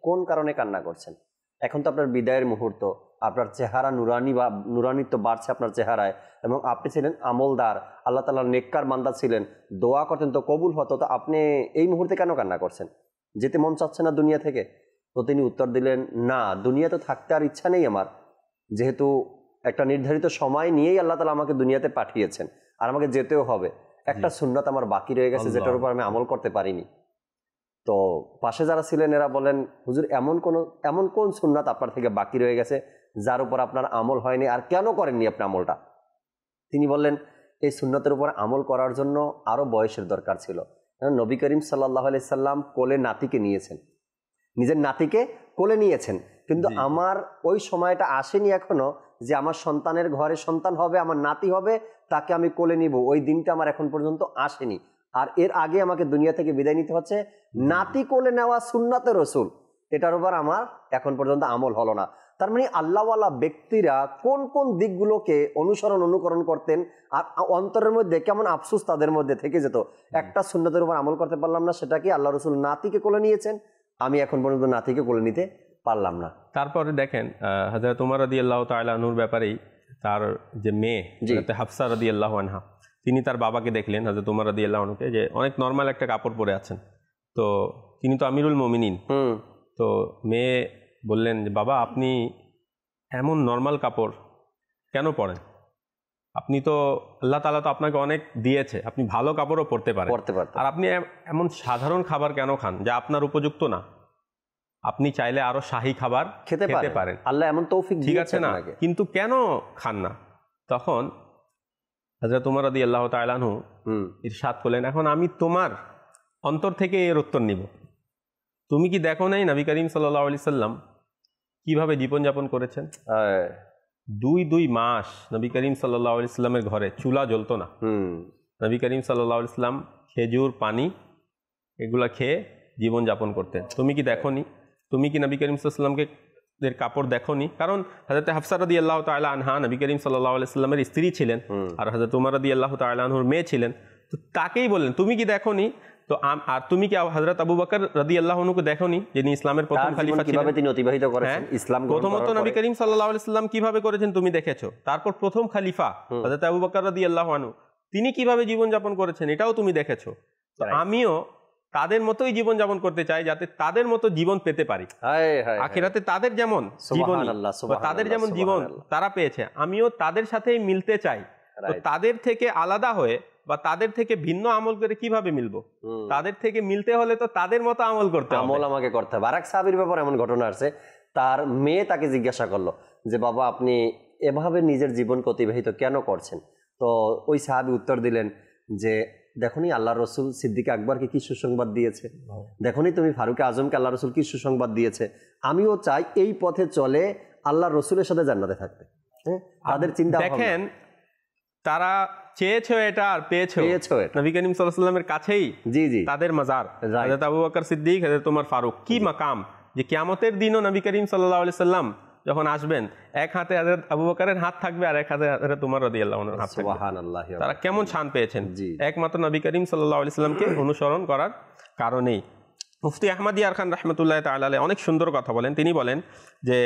কোন কারণে কান্না করছেন? এখন তো আপনার বিদায়ের মুহূর্ত, আপনার চেহারা নুরানি বা নুরানিত্ব বাড়ছে আপনার চেহারায়, এবং আপনি ছিলেন আমলদার, আল্লাহ তাআলার নেককার বান্দা ছিলেন, দোয়া করতেন তো কবুল হতো, তো আপনি এই মুহূর্তে কেন কান্না করছেন? যেতে মন চাচ্ছে না দুনিয়া থেকে? তো তিনি উত্তর দিলেন, না, দুনিয়াতে থাকতে আর ইচ্ছা নেই আমার, যেহেতু একটা নির্ধারিত সময় নিয়েই আল্লাহ তাআলা আমাকে দুনিয়াতে পাঠিয়েছেন আর আমাকে যেতেও হবে। একটা সুন্নাত আমার বাকি রয়ে গেছে যেটার উপর আমি আমল করতে পারিনি। তো পাশে যারা ছিলেন এরা বলেন, হুজুর এমন কোন সুন্নাত আপনার থেকে বাকি রয়ে গেছে যার উপর আপনার আমল হয়নি, আর কেন করেননি আপনি আমলটা? তিনি বললেন, এই সুন্নাতের উপর আমল করার জন্য আরো বয়সের দরকার ছিল। নবী করিম সাল্লাল্লাহু আলাইহি সাল্লাম কোলে নাতিকে নিয়েছেন, নিজের নাতিকে কোলে নিয়েছেন, কিন্তু আমার ওই সময়টা আসেনি এখনো যে আমার সন্তানের ঘরে সন্তান হবে, আমার নাতি হবে, তাকে আমি কোলে নিব, ওই দিনটা আমার এখন পর্যন্ত আসেনি। আর এর আগে আমাকে দুনিয়া থেকে বিদায় নিতে হচ্ছে। নাতি কোলে নেওয়া সুন্নাতে রসুল, এটার উপর আমার এখন পর্যন্ত আমল হলো না। তার মানে আল্লাহওয়ালা ব্যক্তিরা কোন কোন দিকগুলোকে অনুকরণ করতেন, আর অন্তরের মধ্যে কেমন আফসোস তাদের মধ্যে থেকে যেত, একটা সুন্নাতের উপর আমল করতে পারলাম না, সেটা কি আল্লাহ রসুল নাতিকে কোলে নিয়েছেন, আমি এখন পর্যন্ত নাতিকে কোলে নিতে পারলাম না। তারপরে দেখেন হযরত উমর রাদিয়াল্লাহু তাআলা আনহুর ব্যাপারেই, তার যে মেয়ে হযরত হাফসা রাদিয়াল্লাহু আনহা, তিনি তার বাবাকে দেখলেন হযরত উমর রাদিয়াল্লাহু আনহুকে যে অনেক নর্মাল একটা কাপড় পরে আছেন, তো তিনি তো আমিরুল মুমিনিন। তো মেয়ে বললেন যে বাবা, আপনি এমন নর্মাল কাপড় কেন পরেন? আপনি তো আল্লাহ তাআলা তো আপনাকে অনেক দিয়েছে, আপনি ভালো কাপড়ও পরতে পারেন, আর আপনি এমন সাধারণ খাবার কেন খান যা আপনার উপযুক্ত না? আপনি চাইলে আরো শাহী খাবার খেতে পারেন, আল্লাহ এমন তৌফিক দিয়েছেন, ঠিক আছে না, কিন্তু কেন খান না? তখন হযরত উমর রাদিয়াল্লাহু তাআলা আনহু ইরশাদ করলেন, এখন আমি তোমার অন্তর থেকে এর উত্তর নিব। তুমি কি দেখো নাই নবী করিম সাল্লাল্লাহু আলাইহি সাল্লাম কিভাবে জীবনযাপন করেছেন? 2 মাস নবী করিম সাল্লাল্লাহু আলাইহি সাল্লামের ঘরে চুলা জ্বলতো না। নবী করিম সাল্লাল্লাহু আলাইহি সাল্লাম খেজুর, পানি এগুলা খেয়ে জীবনযাপন করতেন। তুমি কি দেখোনি? তুমি কি নবী করিম সাল্লাল্লাহু আলাইহি সাল্লামকে এর কাপড় দেখোনি? কারণ হযরত হাফসা রাদিয়াল্লাহু তাআলা আনহা নবী করিম সাল্লাল্লাহু আলাইহি সাল্লামের স্ত্রী ছিলেন, আর হযরত উমর রাদিয়াল্লাহু তাআলা আনহুর মেয়ে ছিলেন। তো তাকেই বললেন, তুমি কি দেখোনি? তো আর তুমি কি হযরত আবু বকর রাদিয়াল্লাহু আনহুকে দেখোনি, যিনি ইসলামের প্রথম খলিফা ছিলেন? কিভাবে তিনি অতিবাহিত করেছেন ইসলাম গ্রহণ করার পরে? প্রথমত নবী করিম সাল্লাল্লাহু আলাইহি সাল্লাম কিভাবে করেছেন তুমি দেখেছো। তারপর প্রথম খলিফা হযরত আবু বকর রাদিয়াল্লাহু আনহু, তিনি কিভাবে জীবনযাপন করেছেন এটাও তুমি দেখেছো। তো আমিও তাদের মতোই জীবনযাপন করতে চাই, যাতে তাদের মতো জীবন পেতে পারি আখিরাতে। তাদের যেমন জীবন, তাদের যেমন জীবন তারা পেয়েছে, আমিও তাদের সাথেই মিলতে চাই। তো তাদের থেকে আলাদা হয়ে বা তাদের থেকে ভিন্ন আমল করে কিভাবে মিলবো? তাদের থেকে মিলতে হলে তো তাদের মতো আমল করতে হবে, আমল আমাকে করতে হবে। আরেক সাহাবীর ব্যাপারে এমন ঘটনা আছে, তার মেয়ে তাকে জিজ্ঞাসা করলো যে বাবা, আপনি এভাবে নিজের জীবনকে অতিবাহিত কেন করছেন? তো ওই সাহাবী উত্তর দিলেন যে, দেখোনি আল্লাহ রসুল সিদ্দিক আকবরকে কি সুসংবাদ দিয়েছে, দেখোনি তুমি ফারুক আজমকে আল্লাহ রসুল কি সুসংবাদ দিয়েছে, আমিও চাই এই পথে চলে আল্লাহ রসুলের সাথে জান্নাতে থাকতে। তাদের চিন্তা দেখেন, তারা চেয়েছো এটা আর পেয়েছো নবী করিম সাল্লাল্লাহু আলাইহি ওয়াসাল্লামের কাছেই তাদের মাজার, হযরত আবু বকর সিদ্দিক, হযরত ওমর ফারুক, কি মাকাম যে কিয়ামতের দিনও নবী করিম সাল্লাল্লাহু আলাইহি ওয়াসাল্লাম যখন আসবেন, এক হাতে হযরত আবু বকরের হাত থাকবে আর এক হাতে হযরত ওমর রাদিয়াল্লাহু আনহুর হাত থাকবে। সুবহানাল্লাহ, তারা কেমন শান পেয়েছেন একমাত্র নবী করিম সাল্লাল্লাহু আলাইহি ওয়াসাল্লামকে অনুসরণ করার কারণেই। মুফতি আহমদ ইয়ার খান রাহমাতুল্লাহি তাআলা আলাইহি অনেক সুন্দর কথা বলেন। তিনি বলেন যে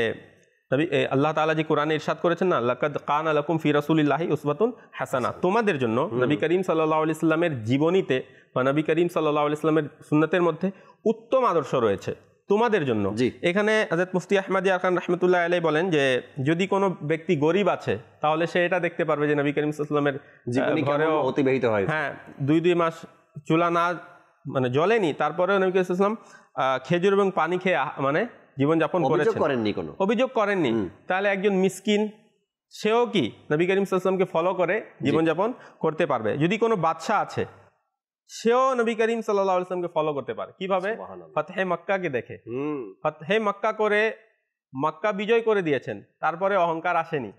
আল্লাহ তাআলা যে কোরআনে ইরশাদ করেছেন না, লাকাদ কানা লাকুম ফি রাসূলিল্লাহি উসওয়াতুন হাসানাহ, তোমাদের জন্য নবী করিম সাল্লাল্লাহু আলাইহি সাল্লামের জীবনীতে বা নবী করিম সাল্লাল্লাহু আলাইহি সাল্লামের সুন্নাতের মধ্যে উত্তম আদর্শ রয়েছে তোমাদের জন্য। এখানে হযরত মুফতি আহমদ ইয়ার খান রাহমাতুল্লাহি আলাইহি বলেন যে যদি কোনো ব্যক্তি গরিব আছে তাহলে সে এটা দেখতে পারবে যে নবী করিম সাল্লাল্লাহু আলাইহি সাল্লামের জীবনী ঘরেও অতিবাহিত হয়, হ্যাঁ 2 মাস চুলা না মানে জ্বলেনি, তারপরেও নবী করিম সাল্লাল্লাহু আলাইহি সাল্লাম খেজুর এবং পানি খেয়ে মানে জীবনযাপন করেননি, কোনো অভিযোগ করেননি। তাহলে একজন মিসকিন সেও কি নবী করিম সাল্লাল্লাহু আলাইহি ওয়াসাল্লামকে ফলো করে জীবনযাপন করতে পারবে। যদি কোনো বাদশা আছে সেও নবী করিম সাল্লাল্লাহু আলাইহি ওয়াসাল্লামকে ফলো করতে পারে। কিভাবে? ফাতহে মক্কাকে দেখে, ফাতহে মক্কা করে মক্কা বিজয় করে দিয়েছেন, তারপরে অহংকার আসেনি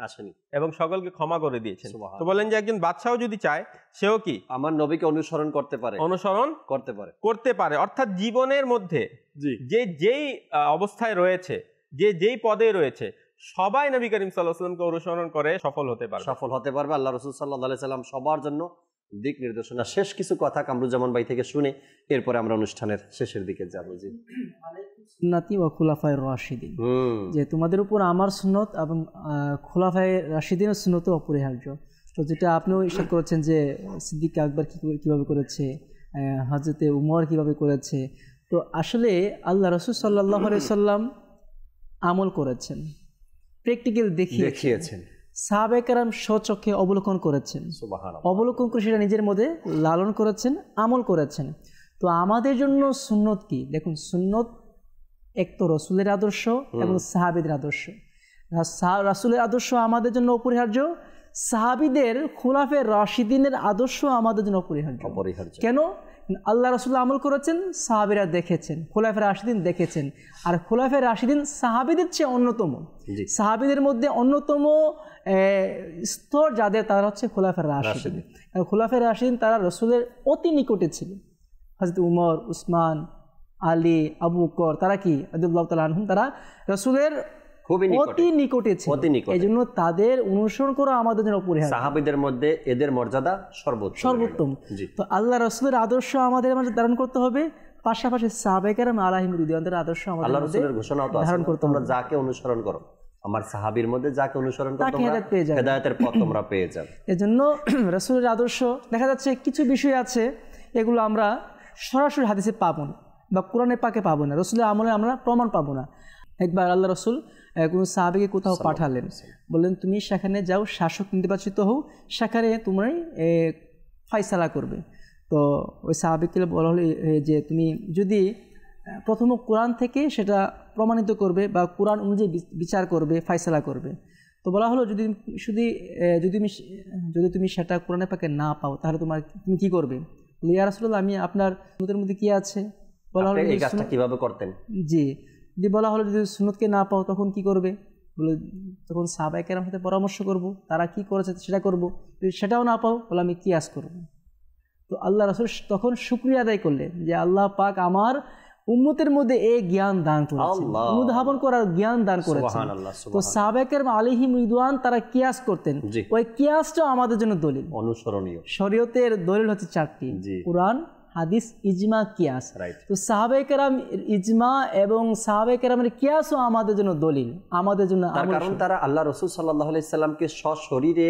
এবং সকলকে ক্ষমা করে দিয়েছেন। তো বলেন যে একজন বাদশাও যদি চায় সেও কি আমার নবীকে অনুসরণ করতে পারে, অর্থাৎ জীবনের মধ্যে যে যেই অবস্থায় রয়েছে, যে যেই পদে রয়েছে, সবাই নবী করিম সাল্লাল্লাহু আলাইহি ওয়াসাল্লামকে অনুসরণ করে সফল হতে পারবে। আল্লাহ রাসূল সাল্লাল্লাহু আলাইহি সাল্লাম সবার জন্য দিক নির্দেশনা। শেষ কিছু কথা কামরুজ্জামান ভাই থেকে শুনে এরপরে আমরা অনুষ্ঠানের শেষের দিকে যাবো। জি। সুন্নতি ওয়া খুলাফায়ে রাশিদিন, যে তোমাদের উপর আমার সুন্নত এবং খুলাফায়ে রাশিদিনের সুন্নত অপরিহার্য। তো যেটা আপনিও ইরশাদ করেছেন যে সিদ্দিক আকবর কীভাবে করেছে, হযরতে উমর কীভাবে করেছে। তো আসলে আল্লাহ রাসূল সাল্লাল্লাহু আলাইহি সাল্লাম আমল করেছেন, প্র্যাকটিক্যাল দেখিয়েছেন, সাহাবায়ে কেরাম স্বচক্ষে অবলোকন করেছেন, অবলোকন করে সেটা নিজের মধ্যে লালন করেছেন, আমল করেছেন। তো আমাদের জন্য সুন্নত কি? দেখুন, সুন্নত এক তো রসুলের আদর্শ এবং সাহাবীদের আদর্শ। রাসূলের আদর্শ আমাদের জন্য অপরিহার্য, সাহাবীদের খুলাফায়ে রাশিদিনের আদর্শ আমাদের জন্য অপরিহার্য। কেন? আল্লাহ রাসূল আমল করেছেন, সাহাবীরা দেখেছেন, খুলাফায়ে রাশিদিন দেখেছেন। আর খুলাফায়ে রাশিদিন সাহাবীদের চেয়ে অন্যতম, সাহাবীদের মধ্যে অন্যতম স্তর যাদের, তারা হচ্ছে খুলাফায়ে রাশিদিন। আর খুলাফায়ে রাশিদিন তারা রাসূলের অতি নিকটে ছিল। হযরত উমর, উসমান, আলী, আবু বকর, তারা কি রাদিয়াল্লাহু তাআলা আনহুম, তারা রাসূলের অতি নিকটে ছিল। এজন্য তাদের অনুসরণ করা আমাদের জন্য অপরিহার্য। সাহাবীদের মধ্যে এদের মর্যাদা সর্বোত্তম। তো আল্লাহ রাসূলের আদর্শ আমাদের মাঝে ধারণ করতে হবে, পাশাপাশি সাহাবায়ে কেরাম আলাইহিম রিদওয়ানের আদর্শ আমাদের আল্লাহ রাসূলের ঘোষণাও তো আছে, তোমরা যাকে অনুসরণ করো, আমার সাহাবীর মধ্যে যাকে অনুসরণ করো তোমরা হেদায়েতের পথ তোমরা পেয়ে যাবে। এজন্য রাসূলের আদর্শ দেখা যাচ্ছে কিছু বিষয় আছে এগুলো আমরা সরাসরি হাদিসে পাবো না বা কোরআনে পাকে পাবো না, রাসূলের আমলে আমরা প্রমাণ পাবো না। একবার আল্লাহ রাসূল কোনো সাহাবীকে কোথাও পাঠালেন, বললেন তুমি সেখানে যাও, শাসক নির্বাচিত হও, সেখানে তুমি ফায়সালা করবে। তো ওই সাহাবীকে বলা হলো যে তুমি যদি প্রথম কোরআন থেকে সেটা প্রমাণিত করবে বা কোরআন অনুযায়ী বিচার করবে, ফায়সালা করবে। তো বলা হলো যদি তুমি সেটা কোরআনে পাকে না পাও তাহলে তুমি কি করবে? ইয়া রাসূলুল্লাহ, আমি আপনার সুন্নতের মধ্যে কি আছে? বলা হলো এই কাজটা কিভাবে করতেন? জি, যদি বলা হলো যদি সুন্নতকে না পাও তখন কি করবে? বলে তখন সাহাবায়ে কেরাম সাথে পরামর্শ করব, তারা কি করেছে সেটা করব। যদি সেটাও না পাও বলে আমি কিয়াস করব। তো আল্লাহ রাসূল তখন শুকরিয়া আদায় করলেন যে আল্লাহ পাক আমার উম্মতের মধ্যে এই জ্ঞান দান করেছেন, অনুধাবন করার জ্ঞান দান করেছেন। তো সাহাবায়ে কেরাম আলাইহিম রিদওয়ান তারা কিয়াস করতেন, ওই কিয়াসটা আমাদের জন্য দলিল, অনুসরণীয়। শরীয়তের দলিল হচ্ছে 4টি: কোরআন, হাদিস, ইজমা, কিয়াস। তো সাহাবায়ে কেরাম ইজমা এবং সাহাবায়ে কেরামের কিয়াসও আমাদের জন্য দলিল, আমাদের জন্য। কারণ তারা আল্লাহ রাসূল সাল্লাল্লাহু আলাইহি সাল্লামকে সশরীরে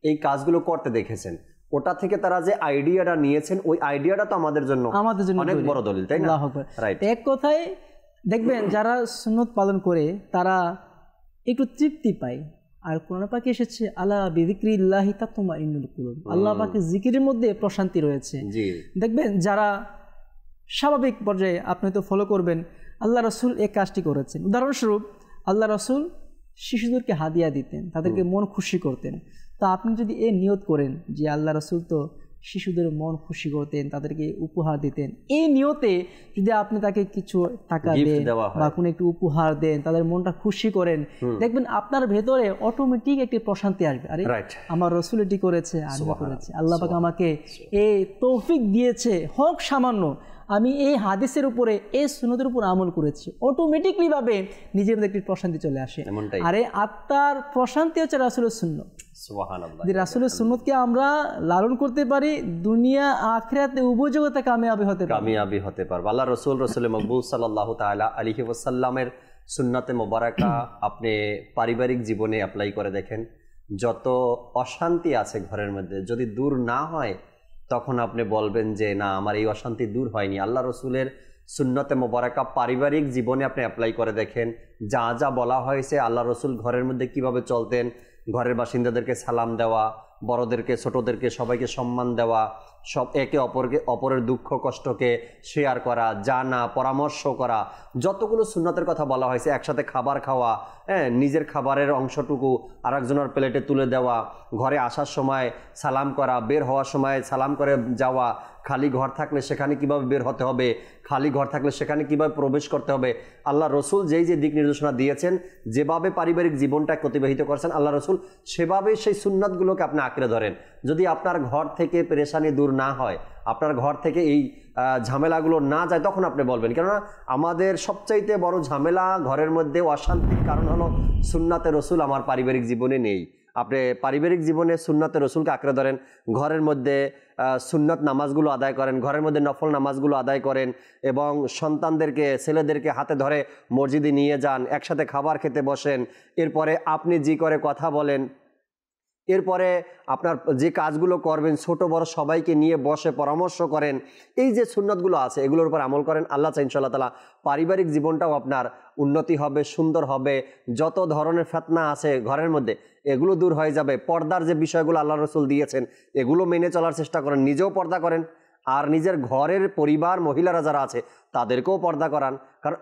এই কাজগুলো করতে দেখেছেন, ওটা থেকে তারা যে আইডিয়াটা নিয়েছেন ওই আইডিয়াটা তো আমাদের জন্য অনেক বড় দলিল, তাই না? এক কথায় দেখবেন যারা সুন্নত পালন করে তারা একটু তৃপ্তি পায়। আর কোরআন পাকে এসেছে আলা বিযিকরিল্লাহি তাতমাইন্নুল কুলুব, আল্লাহ পাকের জিকিরের মধ্যে প্রশান্তি রয়েছে। দেখবেন যারা স্বাভাবিক পর্যায়ে, আপনি তো ফলো করবেন, আল্লাহ রাসূল এই কাজটি করেছেন। উদাহরণস্বরূপ আল্লাহ রাসূল শিশুদেরকে হাদিয়া দিতেন, তাদেরকে মন খুশি করতেন। তা আপনি যদি এই নিয়ত করেন যে আল্লাহ রাসূল তো শিশুদের মন খুশি করতেন, তাদেরকে উপহার দিতেন, এই নিয়তে যদি আপনি তাকে কিছু টাকা দেন বা কোনো একটু উপহার দেন, তাদের মনটা খুশি করেন, দেখবেন আপনার ভেতরে অটোমেটিক একটি প্রশান্তি আসবে। আরে আমার রাসূল এটি করেছে, আমি করেছি, আল্লাহ পাক আমাকে এই তৌফিক দিয়েছে, হোক সামান্য, আমি এই হাদিসের উপরে, এই সুন্নতের উপর আমল করেছি, অটোমেটিকলি ভাবে নিজের মধ্যে একটি প্রশান্তি চলে আসে। আরে আত্মার প্রশান্তি হচ্ছে রাসূলের সুন্নত। সুবহানাল্লাহ, রাসূলের সুন্নতকে আমরা লালন করতে পারি, দুনিয়া আখিরাতে উভয় জগতে কামিয়াবি হতে পারবো। আল্লাহ রাসূলের মকবুল সাল্লাল্লাহু তাআলা আলাইহি ওয়াসাল্লামের সুন্নাতে মোবারকা আপনি পারিবারিক জীবনে অ্যাপ্লাই করে দেখেন, যত অশান্তি আছে ঘরের মধ্যে যদি দূর না হয় তখন আপনি বলবেন যে না, আমার এই অশান্তি দূর হয়নি। আল্লাহ রসুলের সুন্নতে মোবারকা পারিবারিক জীবনে আপনি অ্যাপ্লাই করে দেখেন, যা যা বলা হয়েছে, আল্লাহ রসুল ঘরের মধ্যে কিভাবে চলতেন, ঘরের বাসিন্দাদেরকে সালাম দেওয়া, বড়দেরকে ছোটদেরকে সবাইকে সম্মান দেওয়া, সব একে অপরের দুঃখ কষ্টকে শেয়ার করা, জানা, পরামর্শ করা, যতগুলো সুন্নতের কথা বলা হয়েছে, একসাথে খাবার খাওয়া, নিজের খাবারের অংশটুকু আরেকজনের প্লেটে তুলে দেওয়া, ঘরে আসার সময় সালাম করা, বের হওয়ার সময় সালাম করে যাওয়া, খালি ঘর থাকলে সেখানে কিভাবে বের হতে হবে, খালি ঘর থাকলে সেখানে কিভাবে প্রবেশ করতে হবে, আল্লাহ রসুল যেই যে দিক নির্দেশনা দিয়েছেন, যেভাবে পারিবারিক জীবনটা অতিবাহিত করেছেন আল্লাহ রসুল, সেভাবে সেই সুন্নাতগুলোকে আপনি আঁকড়ে ধরেন। যদি আপনার ঘর থেকে পেরেশানি দূর না হয়, আপনার ঘর থেকে এই ঝামেলাগুলো না যায়, তখন আপনি বলবেন। কেননা আমাদের সবচাইতে বড় ঝামেলা ঘরের মধ্যে অশান্তির কারণ হলো সুন্নাতে রসুল আমার পারিবারিক জীবনে নেই, আপনি পারিবারিক জীবনে সুন্নতে রসুলকে আঁকড়ে ধরেন, ঘরের মধ্যে সুন্নত নামাজগুলো আদায় করেন, ঘরের মধ্যে নফল নামাজগুলো আদায় করেন এবং সন্তানদেরকে ছেলেদেরকে হাতে ধরে মসজিদে নিয়ে যান, একসাথে খাবার খেতে বসেন, এরপরে আপনি জি করে কথা বলেন, এরপরে আপনার যে কাজগুলো করবেন ছোট বড় সবাইকে নিয়ে বসে পরামর্শ করেন, এই যে সুন্নতগুলো আছে এগুলোর উপর আমল করেন, আল্লাহ চাই ইনশাআল্লাহ তাআলা পারিবারিক জীবনটাও আপনার উন্নতি হবে, সুন্দর হবে। যত ধরনের ফিতনা আছে ঘরের মধ্যে এগুলো দূর হয়ে যাবে। পর্দার যে বিষয়গুলো আল্লাহ রসুল দিয়েছেন এগুলো মেনে চলার চেষ্টা করেন, নিজেও পর্দা করেন আর নিজের ঘরের পরিবার মহিলারা যারা আছে তাদেরকেও পর্দা করান। কারণ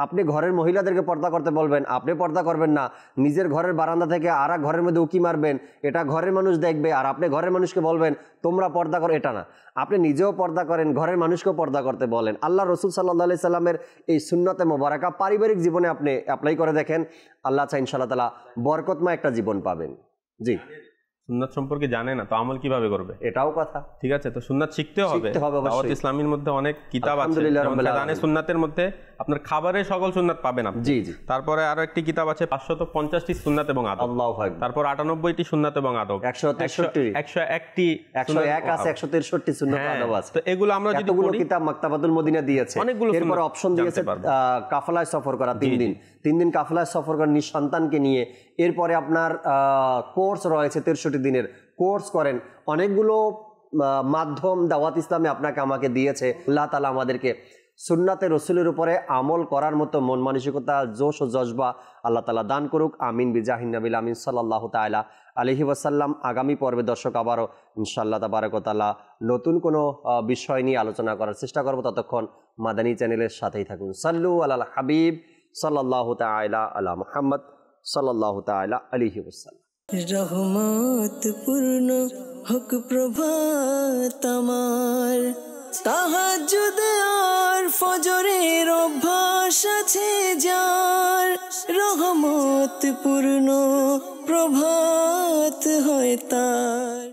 আপনি ঘরের মহিলাদেরকে পর্দা করতে বলবেন, আপনি পর্দা করবেন না, নিজের ঘরের বারান্দা থেকে আর এক ঘরের মধ্যে উকি মারবেন, এটা ঘরের মানুষ দেখবে, আর আপনি ঘরের মানুষকে বলবেন তোমরা পর্দা করো, এটা না। আপনি নিজেও পর্দা করেন, ঘরের মানুষকেও পর্দা করতে বলেন। আল্লাহ রসুল সাল্লাল্লাহু আলাইহি সাল্লামের এই সুন্নতে মোবারকা পারিবারিক জীবনে আপনি অ্যাপ্লাই করে দেখেন, আল্লাহ চাই ইনশাআল্লাহ তাআলা বরকতময় একটা জীবন পাবেন। জি, সুন্নাত সম্পর্কে জানে না তো আমল কিভাবে করবে, এটাও কথা। ঠিক আছে, তো সুন্নাত শিখতে হবে। দাওয়াত ইসলামীর মধ্যে অনেক কিতাব আছে, যেমন সুন্নাতের মধ্যে আপনার খাবারের সকল সুন্নাত পাবেন আপনি। জি জি। তারপরে আরো একটি কিতাব আছে 550টি সুন্নাত এবং আদব। আল্লাহু আকবার। তারপর 98টি সুন্নাত এবং আদব, 101টি 101 আছে, 163টি সুন্নাত আদব আছে। তো এগুলো আমরা যদি পড়ি, কিতাব মাকতাবাতুল মদিনা দিয়েছে, এরপর অপশন দিয়েছে কাফলায় সফর করা 3 দিন কাফলায় সফর করা নিঃসন্তানকে নিয়ে, এরপরে আপনার কোর্স রয়েছে 63 দিনের কোর্স করেন। অনেকগুলো মাধ্যম দাওয়াত ইসলামে আপনাকে আমাকে দিয়েছে। আল্লাহ তাআলা আমাদেরকে সুন্নাতে রসুলের উপরে আমল করার মতো মন মানসিকতা, জোশ ও জজবা আল্লাহ তাআলা দান করুক। আমিন বিজাহিন নবিল আমিন সাল্লাল্লাহু তাআলা আলাইহি ওয়াসাল্লাম। আগামী পর্বে দর্শক আবারও ইনশাআল্লাহ তাবারক ওয়া তাআলা নতুন কোনো বিষয় নিয়ে আলোচনা করার চেষ্টা করব। ততক্ষণ মাদানী চ্যানেলের সাথেই থাকুন। সাল্লু আলাল হাবিব সাল্লাল্লাহু তাআলা আলা মুহাম্মদ সাল্লাল্লাহু তাআলা আলাইহি ওয়াসাল্লাম। রহমত পূর্ণ হোক প্রভাত আমার, তাহাজ্জুদ আর ফজরের অভ্যাস আছে যার, রহমত পূর্ণ প্রভাত হয় তার।